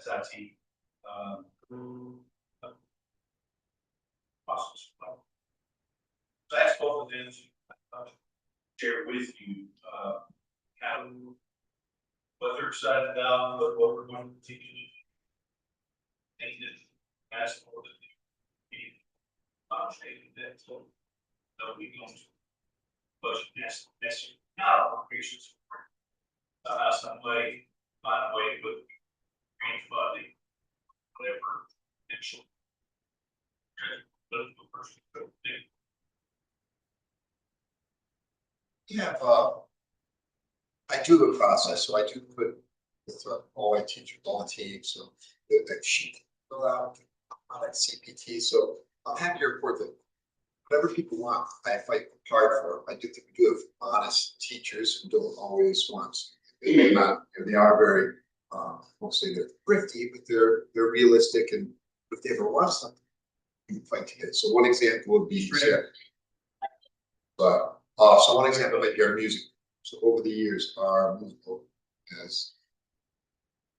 SIT, process. So that's both of them to share with you, how, what they're excited about, what we're going to continue to do. And then ask for the. Stating that, so we going to budget this, now, increases. Some way, find a way, but grant funding, whatever, potential. Political person could do. Yeah, I do a process, so I do put with all my teachers on the team, so that sheet fill out on that CPT, so I'm happy to report that whatever people want, I fight hard for. I do think we do have honest teachers who don't always want to. They may not, they are very, won't say they're thrifty, but they're realistic, and if they ever want something, we can fight to get it. So one example would be, but so one example might be our music. So over the years, our musical has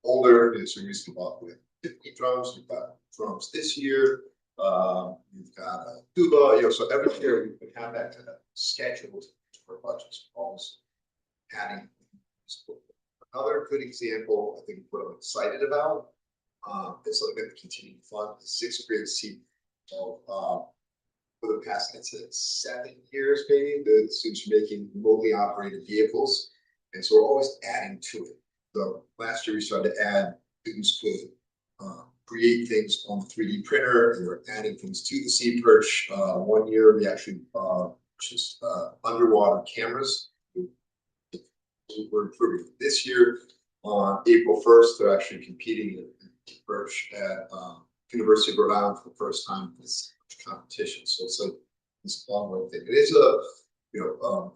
older, so we used to walk with 50 drums. We've got drums this year. We've got a tuba, so every year we have that kind of scheduled to our budgets, always adding. Another good example, I think what I'm excited about, is like the continuing fund, the 6th grade seat. So for the past, I'd say 7 years, maybe, the students are making remotely operated vehicles. And so we're always adding to it. So last year we started to add, students could create things on the 3D printer, and we're adding things to the Sea Perch. One year we actually purchased underwater cameras. We're improving. This year, on April 1st, they're actually competing in Sea Perch at University of Rhode Island for the first time in this competition. So it's a long way thing. It is a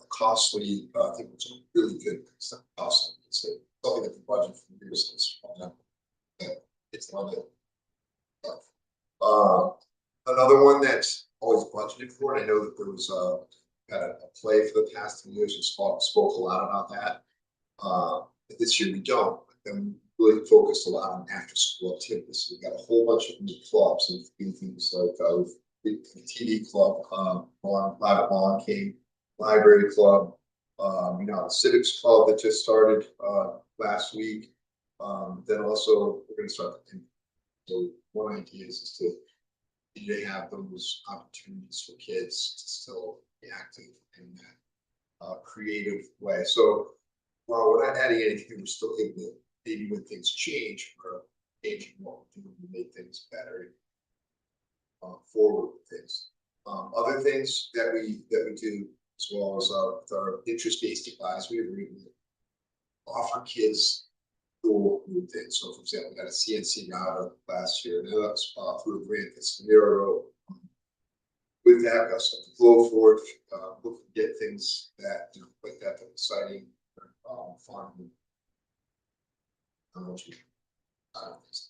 costly, I think it's a really good, it's not costly. It's something that the budget for years it's one that. Another one that's always budgeted for, and I know that there was had a play for the past 2 years and spoke a lot about that. But this year we don't. And really focused a lot on after school activities. So we've got a whole bunch of new clubs and things like the TV club, Live at Lawn King, Library Club, the Civics Club that just started last week. Then also we're going to start. So one idea is to you to have those opportunities for kids to still be active in that creative way. So while we're not adding anything, we're still able to, maybe when things change, we're changing what we're doing to make things better. Forward with things. Other things that we do, as well as with our interest-based advisory, we offer kids cool new things. So for example, we got a CNC router last year, and that was through a grant that's Miro. With that, got stuff to flow forward, look to get things that, you know, like that exciting, fun,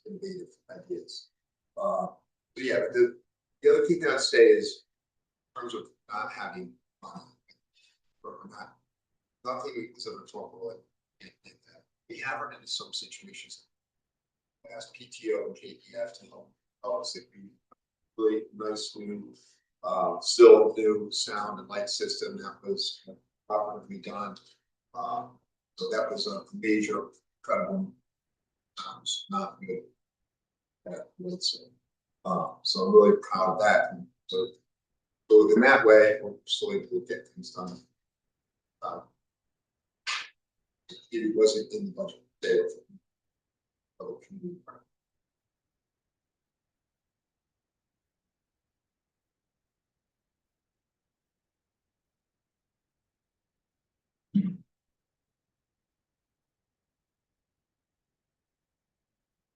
innovative ideas. But yeah, the other thing that I'd say is, in terms of not having money, or not, nothing is ever trouble in that. We have run into some situations. I asked PTO and KPF to help us if we really nice new, still new sound and light system that was properly done. So that was a major incredible, not good. So I'm really proud of that. And so in that way, we're still able to get things done. It wasn't in the budget.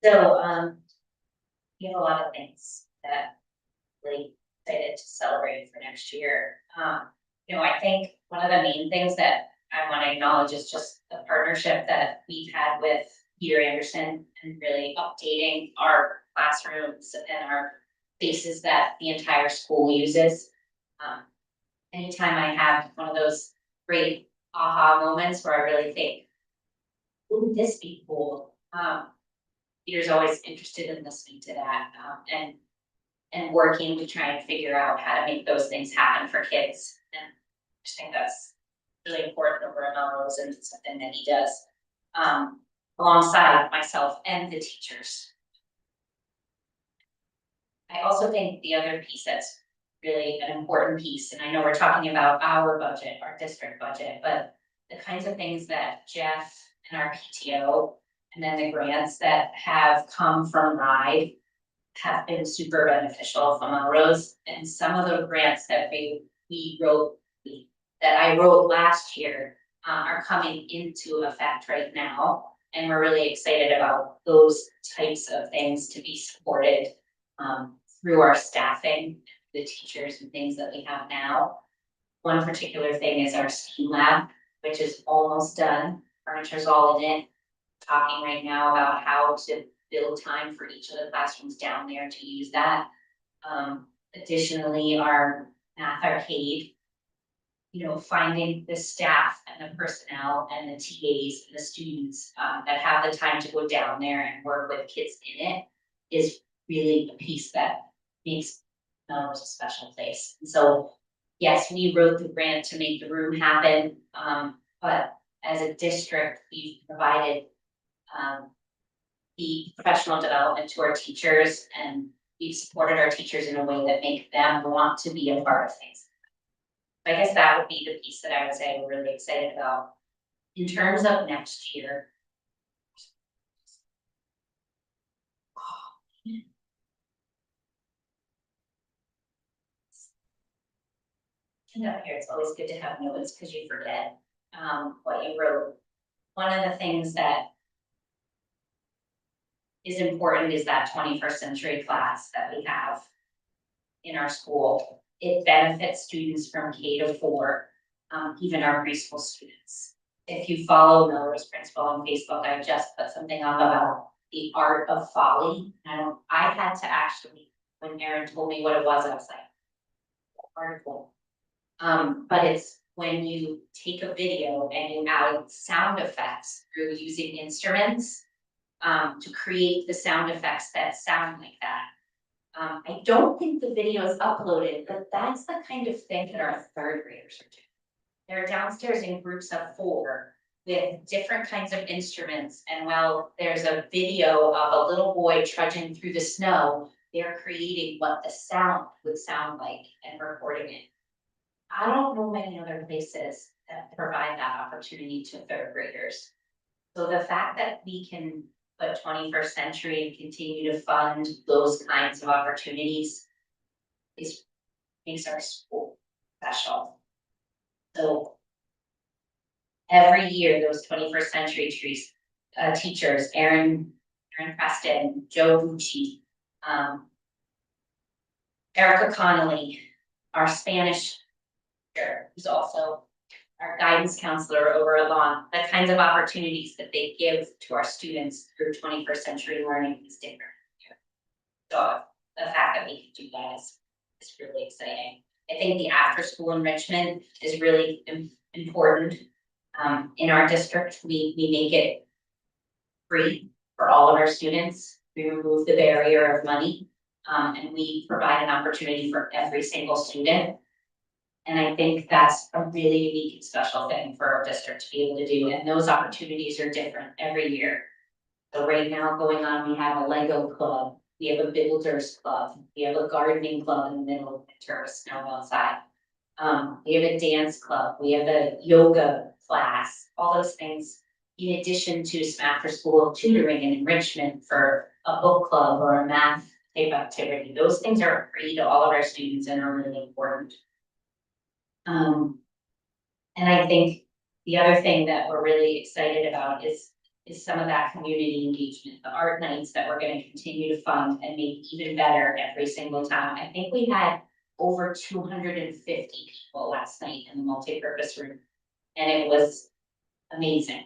So, we have a lot of things that really excited to celebrate for next year. I think one of the main things that I want to acknowledge is just the partnership that we've had with Peter Anderson and really updating our classrooms and our spaces that the entire school uses. Anytime I have one of those great aha moments where I really think, wouldn't this be cool? Peter's always interested in listening to that, and working to try and figure out how to make those things happen for kids. And I just think that's really important over and Melrose, and it's something that he does alongside myself and the teachers. I also think the other piece that's really an important piece, and I know we're talking about our budget, our district budget, but the kinds of things that Jeff and our PTO and then the grants that have come from RIDE have been super beneficial for Melrose. And some of the grants that we wrote, that I wrote last year, are coming into effect right now. And we're really excited about those types of things to be supported through our staffing, the teachers and things that we have now. One particular thing is our STEAM lab, which is almost done. Furniture's all in it. Talking right now about how to build time for each of the classrooms down there to use that. Additionally, our math arcade, finding the staff and the personnel and the TAs and the students that have the time to go down there and work with kids in it is really a piece that makes Melrose a special place. And so, yes, we wrote the grant to make the room happen, but as a district, we've provided the professional development to our teachers, and we've supported our teachers in a way that makes them want to be a part of things. I guess that would be the piece that I would say we're really excited about. In terms of next year, up here, it's always good to have notes because you forget what you wrote. One of the things that is important is that 21st century class that we have in our school. It benefits students from K to 4, even our preschool students. If you follow Melrose Principal on Facebook, I just put something up about the art of folly. I had to actually, when Erin told me what it was, I was like, article. But it's when you take a video and you add sound effects through using instruments to create the sound effects that sound like that. I don't think the video is uploaded, but that's the kind of thing that our 3rd graders are doing. They're downstairs in groups of 4 with different kinds of instruments. And while there's a video of a little boy trudging through the snow, they're creating what the sound would sound like and recording it. I don't know many other places that provide that opportunity to third graders. So the fact that we can put 21st Century and continue to fund those kinds of opportunities is, makes our school special. So every year, those 21st Century trees, teachers, Erin Preston, Joe Bucci, Erica Connolly, our Spanish teacher, who's also our guidance counselor over Alon, the kinds of opportunities that they give to our students through 21st Century Learning is different. So the fact that we can do that is really exciting. I think the after school enrichment is really important. In our district, we make it free for all of our students. We remove the barrier of money, and we provide an opportunity for every single student. And I think that's a really unique and special thing for our district to be able to do, and those opportunities are different every year. So right now going on, we have a Lego club, we have a builders club, we have a gardening club in the middle of winter with snow outside. We have a dance club, we have a yoga class, all those things. In addition to some after school tutoring and enrichment for a book club or a math type activity, those things are free to all of our students and are really important. And I think the other thing that we're really excited about is some of that community engagement, the art nights that we're gonna continue to fund and make even better every single time. I think we had over 250 people last night in the multipurpose room, and it was amazing.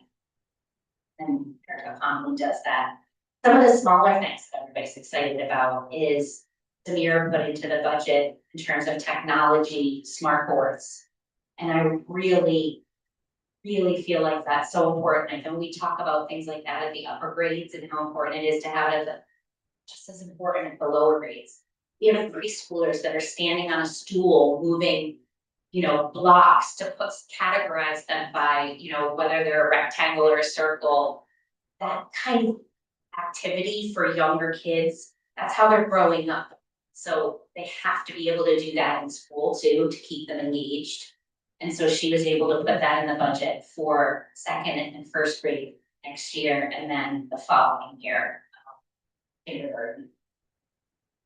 And Erica Conlon does that. Some of the smaller things that everybody's excited about is Samira put into the budget in terms of technology, smart boards. And I really feel like that's so important. I know we talk about things like that at the upper grades and how important it is to have it just as important at the lower grades. We have preschoolers that are standing on a stool, moving, blocks to categorize them by, whether they're a rectangle or a circle. That kind of activity for younger kids, that's how they're growing up. So they have to be able to do that in school too, to keep them engaged. And so she was able to put that in the budget for second and first grade next year, and then the following year, kindergarten.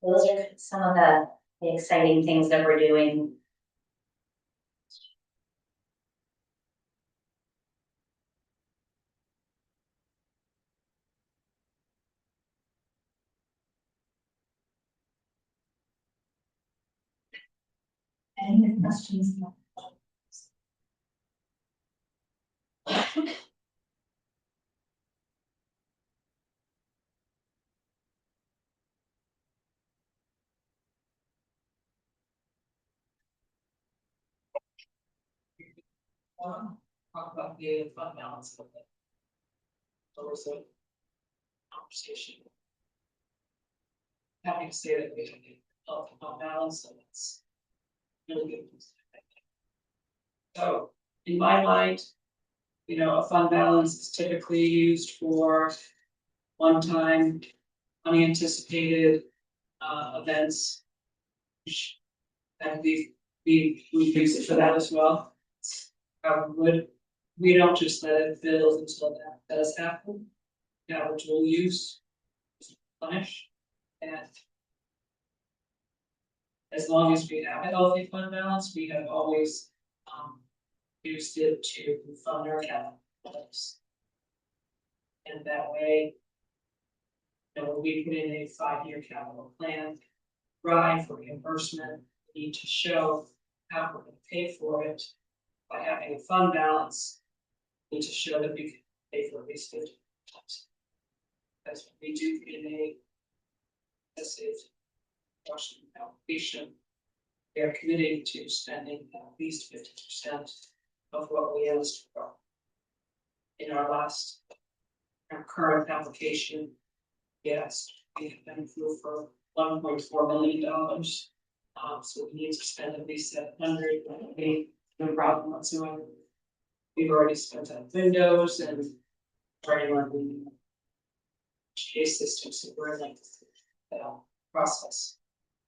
Those are some of the exciting things that we're doing. Any questions? Talk about the fund balance of it. So was a conversation. Having to say that we can get a fund balance, so it's really good. So in my mind, a fund balance is typically used for one-time unanticipated events. And we use it for that as well. We don't just let it build until that does happen. Which we'll use, punish, and as long as we have a healthy fund balance, we have always used it to fund our capital projects. And that way, when we put in a 5-year capital plan, drive for reimbursement, we need to show how we're gonna pay for it. By having a fund balance, we need to show that we can pay for at least 50%. That's what we do in a Washington application. We are committing to spending at least 50% of what we asked for. In our current application, yes, we have been approved for $1.4 million. So we need to spend at least 700, no problem whatsoever. We've already spent on windows and already on the GA system, so we're like process.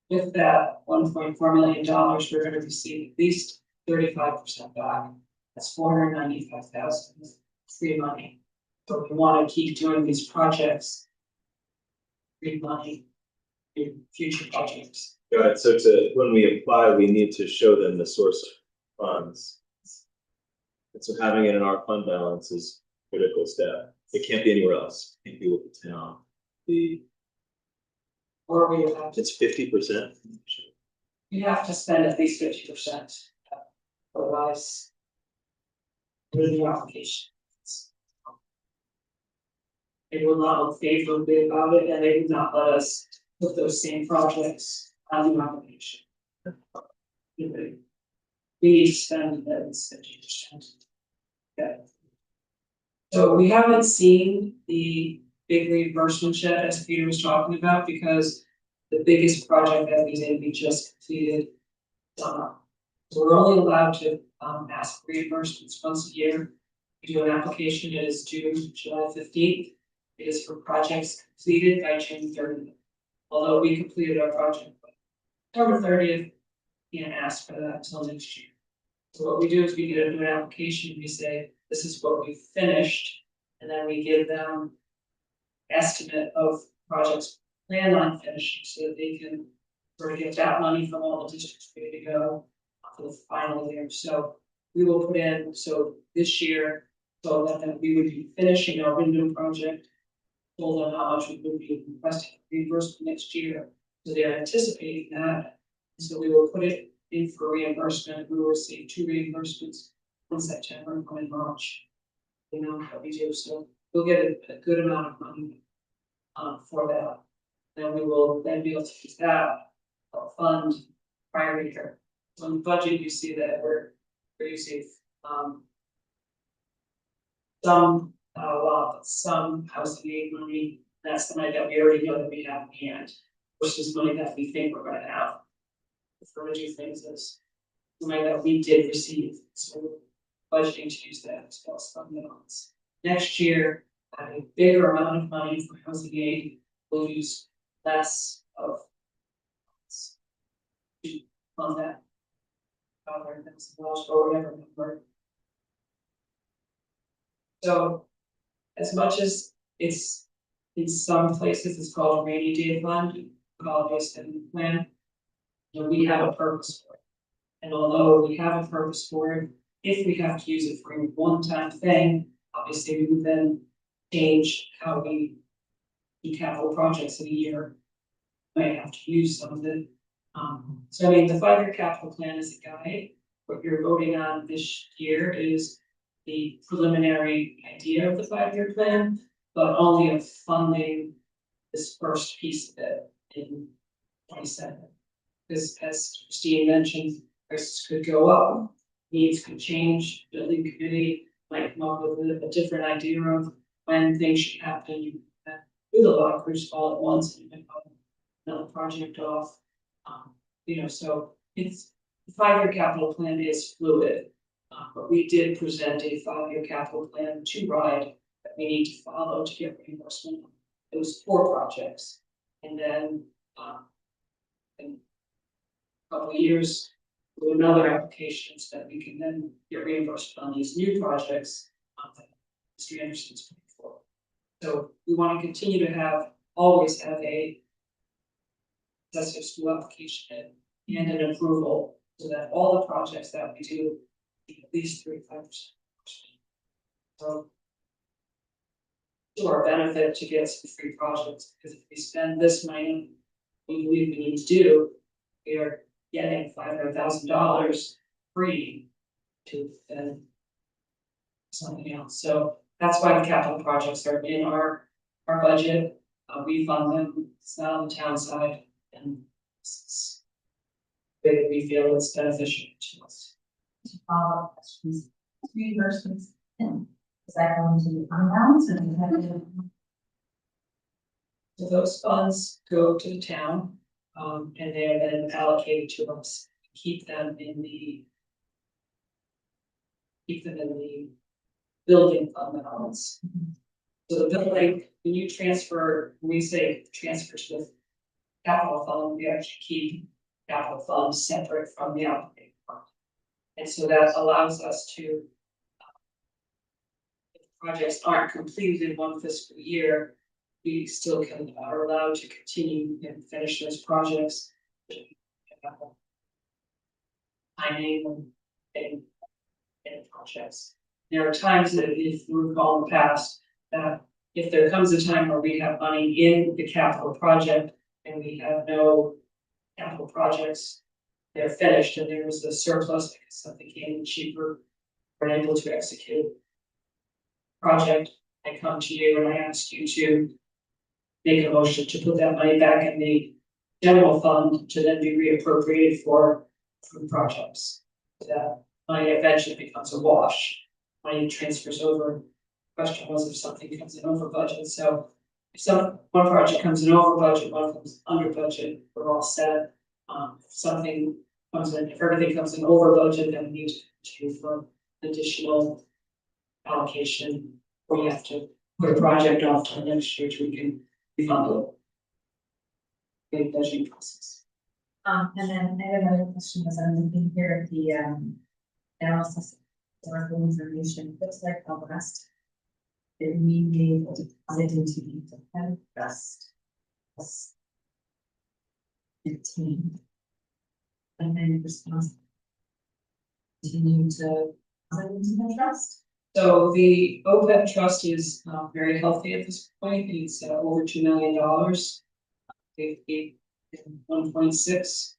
With that $1.4 million, we're gonna receive at least 35% back. That's $495,000 free money. So we wanna keep doing these projects. Free money in future projects. Got it, so when we apply, we need to show them the source of funds. And so having it in our fund balance is critical step, it can't be anywhere else, it can't be with the town. Or we would have to, It's 50%. you have to spend at least 50%. Otherwise. With the application. They will not look favorably about it, and they would not let us put those same projects on the application. We need to spend at least 50%. Okay. So we haven't seen the big reimbursement yet, as Peter was talking about, because the biggest project that we did, we just completed. So we're only allowed to ask for reimbursements once a year. We do an application, it is due July 15th. It is for projects completed by June 30th. Although we completed our project by October 30th, we can't ask for that until next year. So what we do is we get an application, we say, this is what we've finished, and then we give them estimate of projects planned on finishing, so that they can sort of get that money from all the districts ready to go for the final year. So we will put in, so this year, so that we would be finishing our window project. Told them how much we would be requesting reimbursement next year, so they're anticipating that. So we will put it in for reimbursement, we will receive 2 reimbursements in September and one in March. You know, how we do, so we'll get a good amount of money for that. Then we will then be able to use that to fund prior year. So in the budget, you see that we're using some housing aid money, that's the money that we already know that we have in hand, versus money that we think we're gonna have. If we're gonna do things as the money that we did receive, so we're budgeting to use that to help fund the balance. Next year, a bigger amount of money for housing aid, we'll use less of. On that. Or whatever number. So, as much as it's, in some places, it's called a rainy day fund, holidays and plan. You know, we have a purpose for it. And although we have a purpose for it, if we have to use it for a one-time thing, obviously we would then change how we do capital projects in a year. Might have to use some of it. So I mean, the 5-year capital plan is a guide. What you're voting on this year is the preliminary idea of the 5-year plan, but only of funding this first piece of it in 27. Because as Christine mentioned, prices could go up, needs could change, building committee might come up with a different idea of when things should happen. You can do the lockers all at once and you can put another project off. You know, so it's, the 5-year capital plan is fluid. But we did present a 5-year capital plan to RIDE that we need to follow to get reimbursement. It was 4 projects. And then, in a couple of years, do another application so that we can then get reimbursed on these new projects. That Mr. Anderson's putting forward. So we want to continue to always have a successor school application and an approval, so that all the projects that we do at least 35%. So to our benefit to get some free projects, because if we spend this money, we believe we need to do, we are getting $500,000 free to then something else. So that's why the capital projects are in our budget. We fund them, it's not on the town side, and we feel it's beneficial to us. Follow-up questions, reimbursements, is that going to be fund balance or do you have to? So those funds go to the town, and they are then allocated to us, keep them in the building fund balance. So the building, when you transfer, when we say transfer to the capital fund, we actually keep capital funds separate from the operating fund. And so that allows us to. If projects aren't completed in one fiscal year, we still are allowed to continue and finish those projects. Timing and projects. There are times that if you recall in the past, that if there comes a time where we have money in the capital project and we have no capital projects, they're finished and there was a surplus because something came in cheaper, we're able to execute project. I come to you and I ask you to make a motion to put that money back in the general fund to then be reappropriated for projects. That money eventually becomes a wash, money transfers over. Question was if something comes in over budget, so if one project comes in over budget, one comes under budget, we're all set. If something comes in, if everything comes in over budget, then we need to for additional allocation. Or you have to put a project off to next year to we can refund it. Big budgeting process. And then I have another question as I'm looking here at the analysis of information, looks like the rest. That we be able to put it into the defense trust. 15. And then responsible. Continue to put it into the trust. So the OPEB trust is very healthy at this point. It's over $2 million. They've paid 1.6.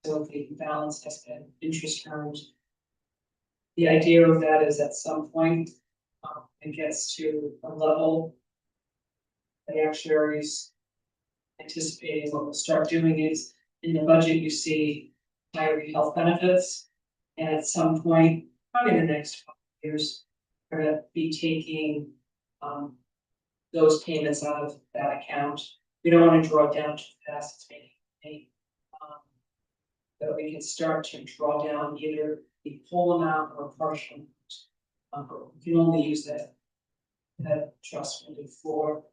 So the balance has been interest earned. The idea of that is at some point it gets to a level the actuaries anticipating what we'll start doing is in the budget you see retiree health benefits, and at some point, probably in the next 5 years, we're gonna be taking those payments out of that account. We don't want to draw it down too fast, it's making money. But we can start to draw down either the whole amount or a partial amount. We can only use that trust fund for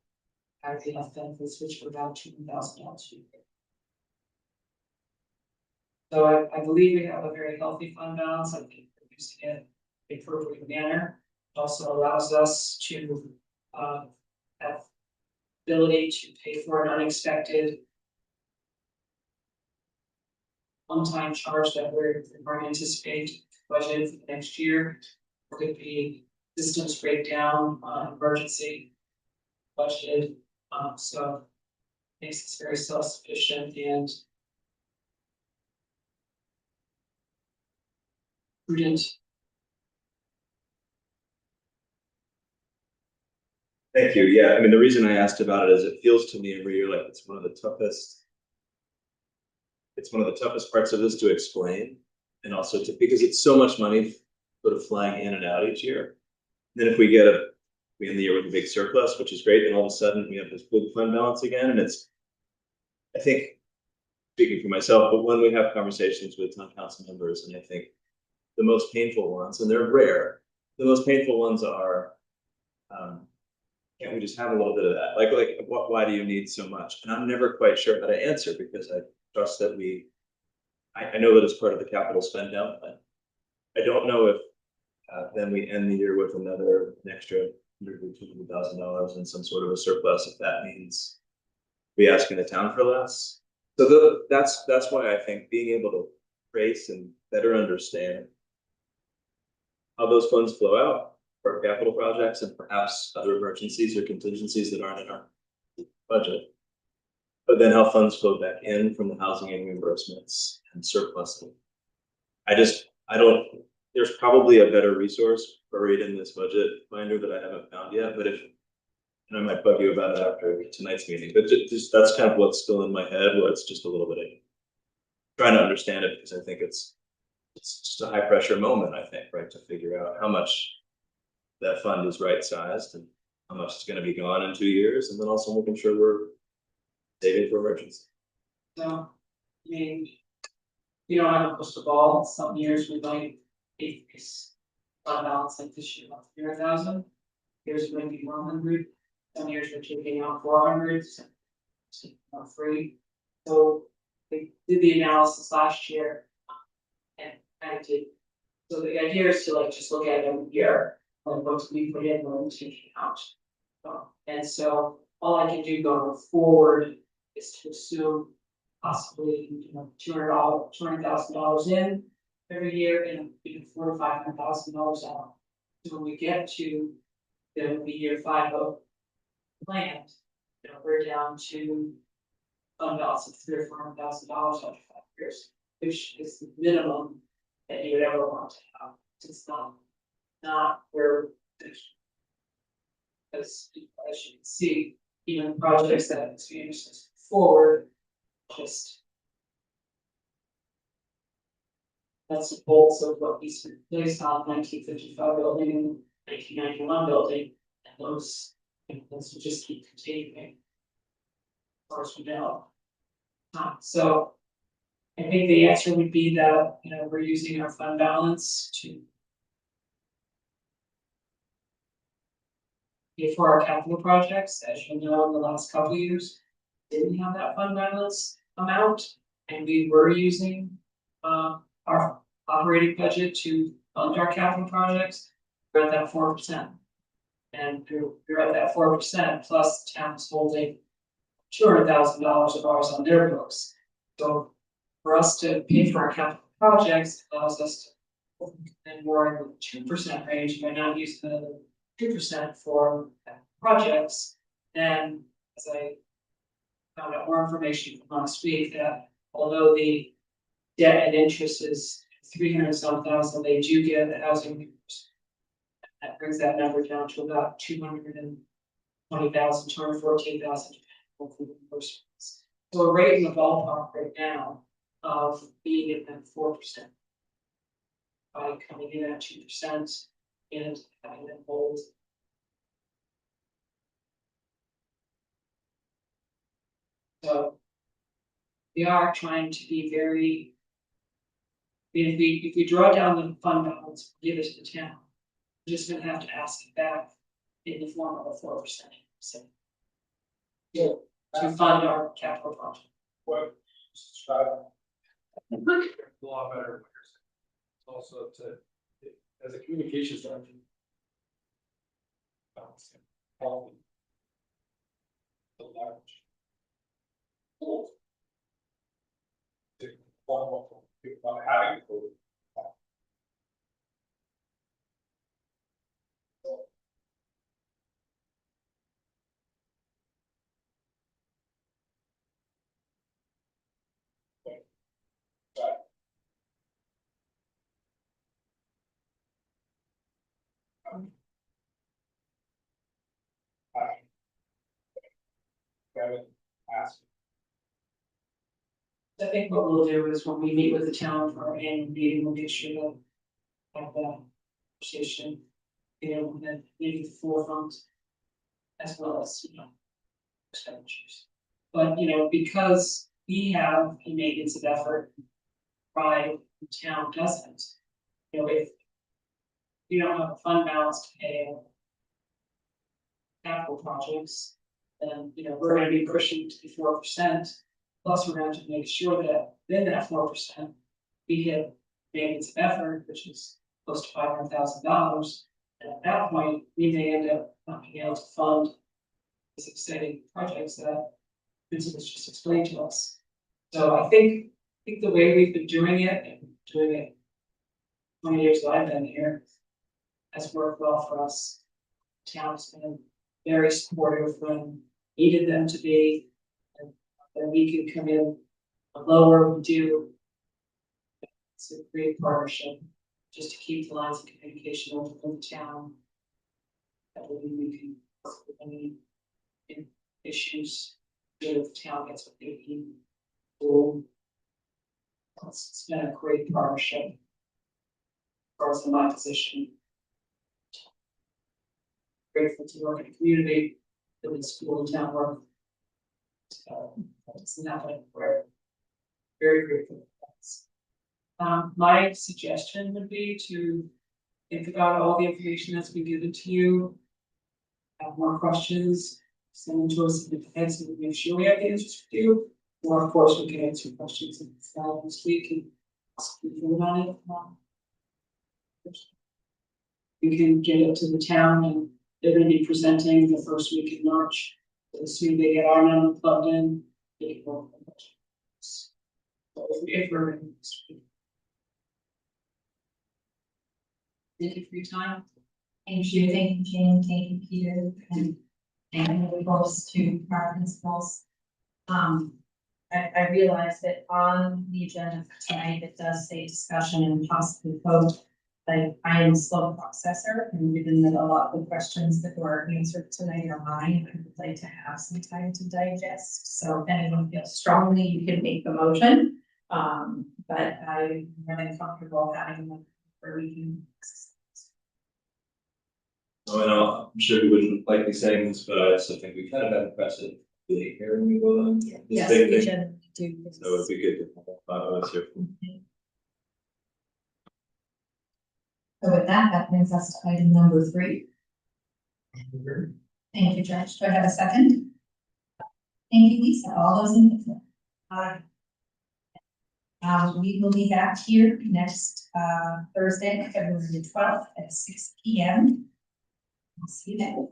retiree health benefits, which are about $2,000 a year. So I believe we have a very healthy fund balance. I think we're using it in an appropriate manner. It also allows us to have ability to pay for an unexpected one-time charge that we're anticipating budget for the next year. There could be systems breakdown, emergency budgeted, so makes us very self-sufficient and prudent. Thank you. Yeah, I mean, the reason I asked about it is it feels to me every year like it's one of the toughest. It's one of the toughest parts of this to explain, and also because it's so much money sort of flying in and out each year. Then if we end the year with a big surplus, which is great, and all of a sudden we have this big fund balance again, and I think, speaking for myself, but when we have conversations with town council members, and I think the most painful ones, and they're rare, the most painful ones are, can't we just have a little bit of that? Like, why do you need so much? And I'm never quite sure how to answer because I trust that I know that it's part of the capital spend down plan. I don't know if then we end the year with an extra $100,000 and some sort of a surplus, if that means we asking the town for less. So that's why I think being able to trace and better understand how those funds flow out for capital projects and perhaps other emergencies or contingencies that aren't in our budget. But then how funds flow back in from the housing and reimbursements and surplusing. There's probably a better resource buried in this budget binder that I haven't found yet, but and I might bug you about it after tonight's meeting, but just that's kind of what's still in my head, where it's just a little bit of trying to understand it, because I think it's just a high pressure moment, I think, right, to figure out how much that fund is right sized and how much is going to be gone in 2 years, and then also making sure we're saving for emergency. So, I mean, we don't have a crystal ball. Some years we might increase fund balance like this year, about 300,000. Years we might be 100. Some years we're taking out 400, free. So we did the analysis last year. And kind of did, so the idea is to like just look at it every year, like what we put in, what we take out. And so all I can do going forward is to assume possibly, $200,000 in every year and $400,000 to $500,000 out. So when we get to the year 5 of plan, we're down to fund balance of $300,000 or $400,000 after 5 years, which is the minimum that you would ever want to have. It's not where. As you can see, even projects that experience forward, just. That's the bolts of what we placed on 1955 building and 1991 building, and those will just keep continuing. Of course, we know. So I think the answer would be that, we're using our fund balance to pay for our capital projects. As you know, in the last couple of years, didn't have that fund balance amount, and we were using our operating budget to fund our capital projects. We're at that 4%. And we're at that 4% plus the town's holding $200,000 of ours on their books. So for us to pay for our capital projects allows us to and more in the 2% range by not using the 2% for projects. And as I found out more information from last week, that although the debt and interest is 300-some thousand, they do get the housing reimbursement. That brings that number down to about 220,000, 214,000 reimbursements. So we're right in the ballpark right now of being at 4%. By coming in at 2% and having them hold. So we are trying to be very. If we draw down the fund balance, give it to the town, we're just gonna have to ask it back in the form of a 4%. So to fund our capital project. What, describe a lot better. Also as a communication strategy. The large. About having COVID. I think what we'll do is when we meet with the town for our annual meeting, we'll make sure to have that conversation, and then maybe the forefront. As well as, expenditures. But, because we have a maintenance of effort, pride, the town doesn't. If you don't have a fund balance to pay capital projects, then, we're gonna be pushing to the 4%. Plus, we're going to make sure that within that 4%, we hit maintenance of effort, which is close to $500,000. And at that point, we may end up not being able to fund these exciting projects that Vincent was just explained to us. So I think the way we've been doing it and doing it 20 years that I've been here has worked well for us. The town's been very supportive when needed them to be. And we can come in lower, we do. It's a great partnership, just to keep the lines of communication open for the town. That way we can work with any issues, so the town gets what they need. It's been a great partnership. As far as in my position. Grateful to work in the community, doing school and town work. It's nothing, we're very grateful for that. My suggestion would be to think about all the information that's been given to you. Have more questions, send them to us in advance and make sure we have the answers for you. Or of course, we can answer questions in this week and possibly vote on it. We can get it to the town and they're gonna be presenting the first week in March. As soon as they get our number plugged in, they can vote on the budget. So if we're in this week. Thank you for your time. Thank you, Jane, thank you, Peter, and of course to our principals. I realize that on the agenda for tonight, it does say discussion and possible vote. Like, I am a slow processor, and given that a lot of the questions that were answered tonight are mine, I would like to have some time to digest. So if anyone feels strongly, you can make the motion. But I'm more than comfortable having one where we can. Oh, and I'm sure we wouldn't like me saying this, but I also think we kind of have a precedent. The hearing we will on. this Yes, big we thing. generally do. So it'd be good to have us here. So with that, that brings us to item number 3. Thank you, Judge. Do I have a second? Thank you, Lisa. All those in favor? Aye. We will be back here next Thursday, February 12th at 6 p.m. I'll see you then.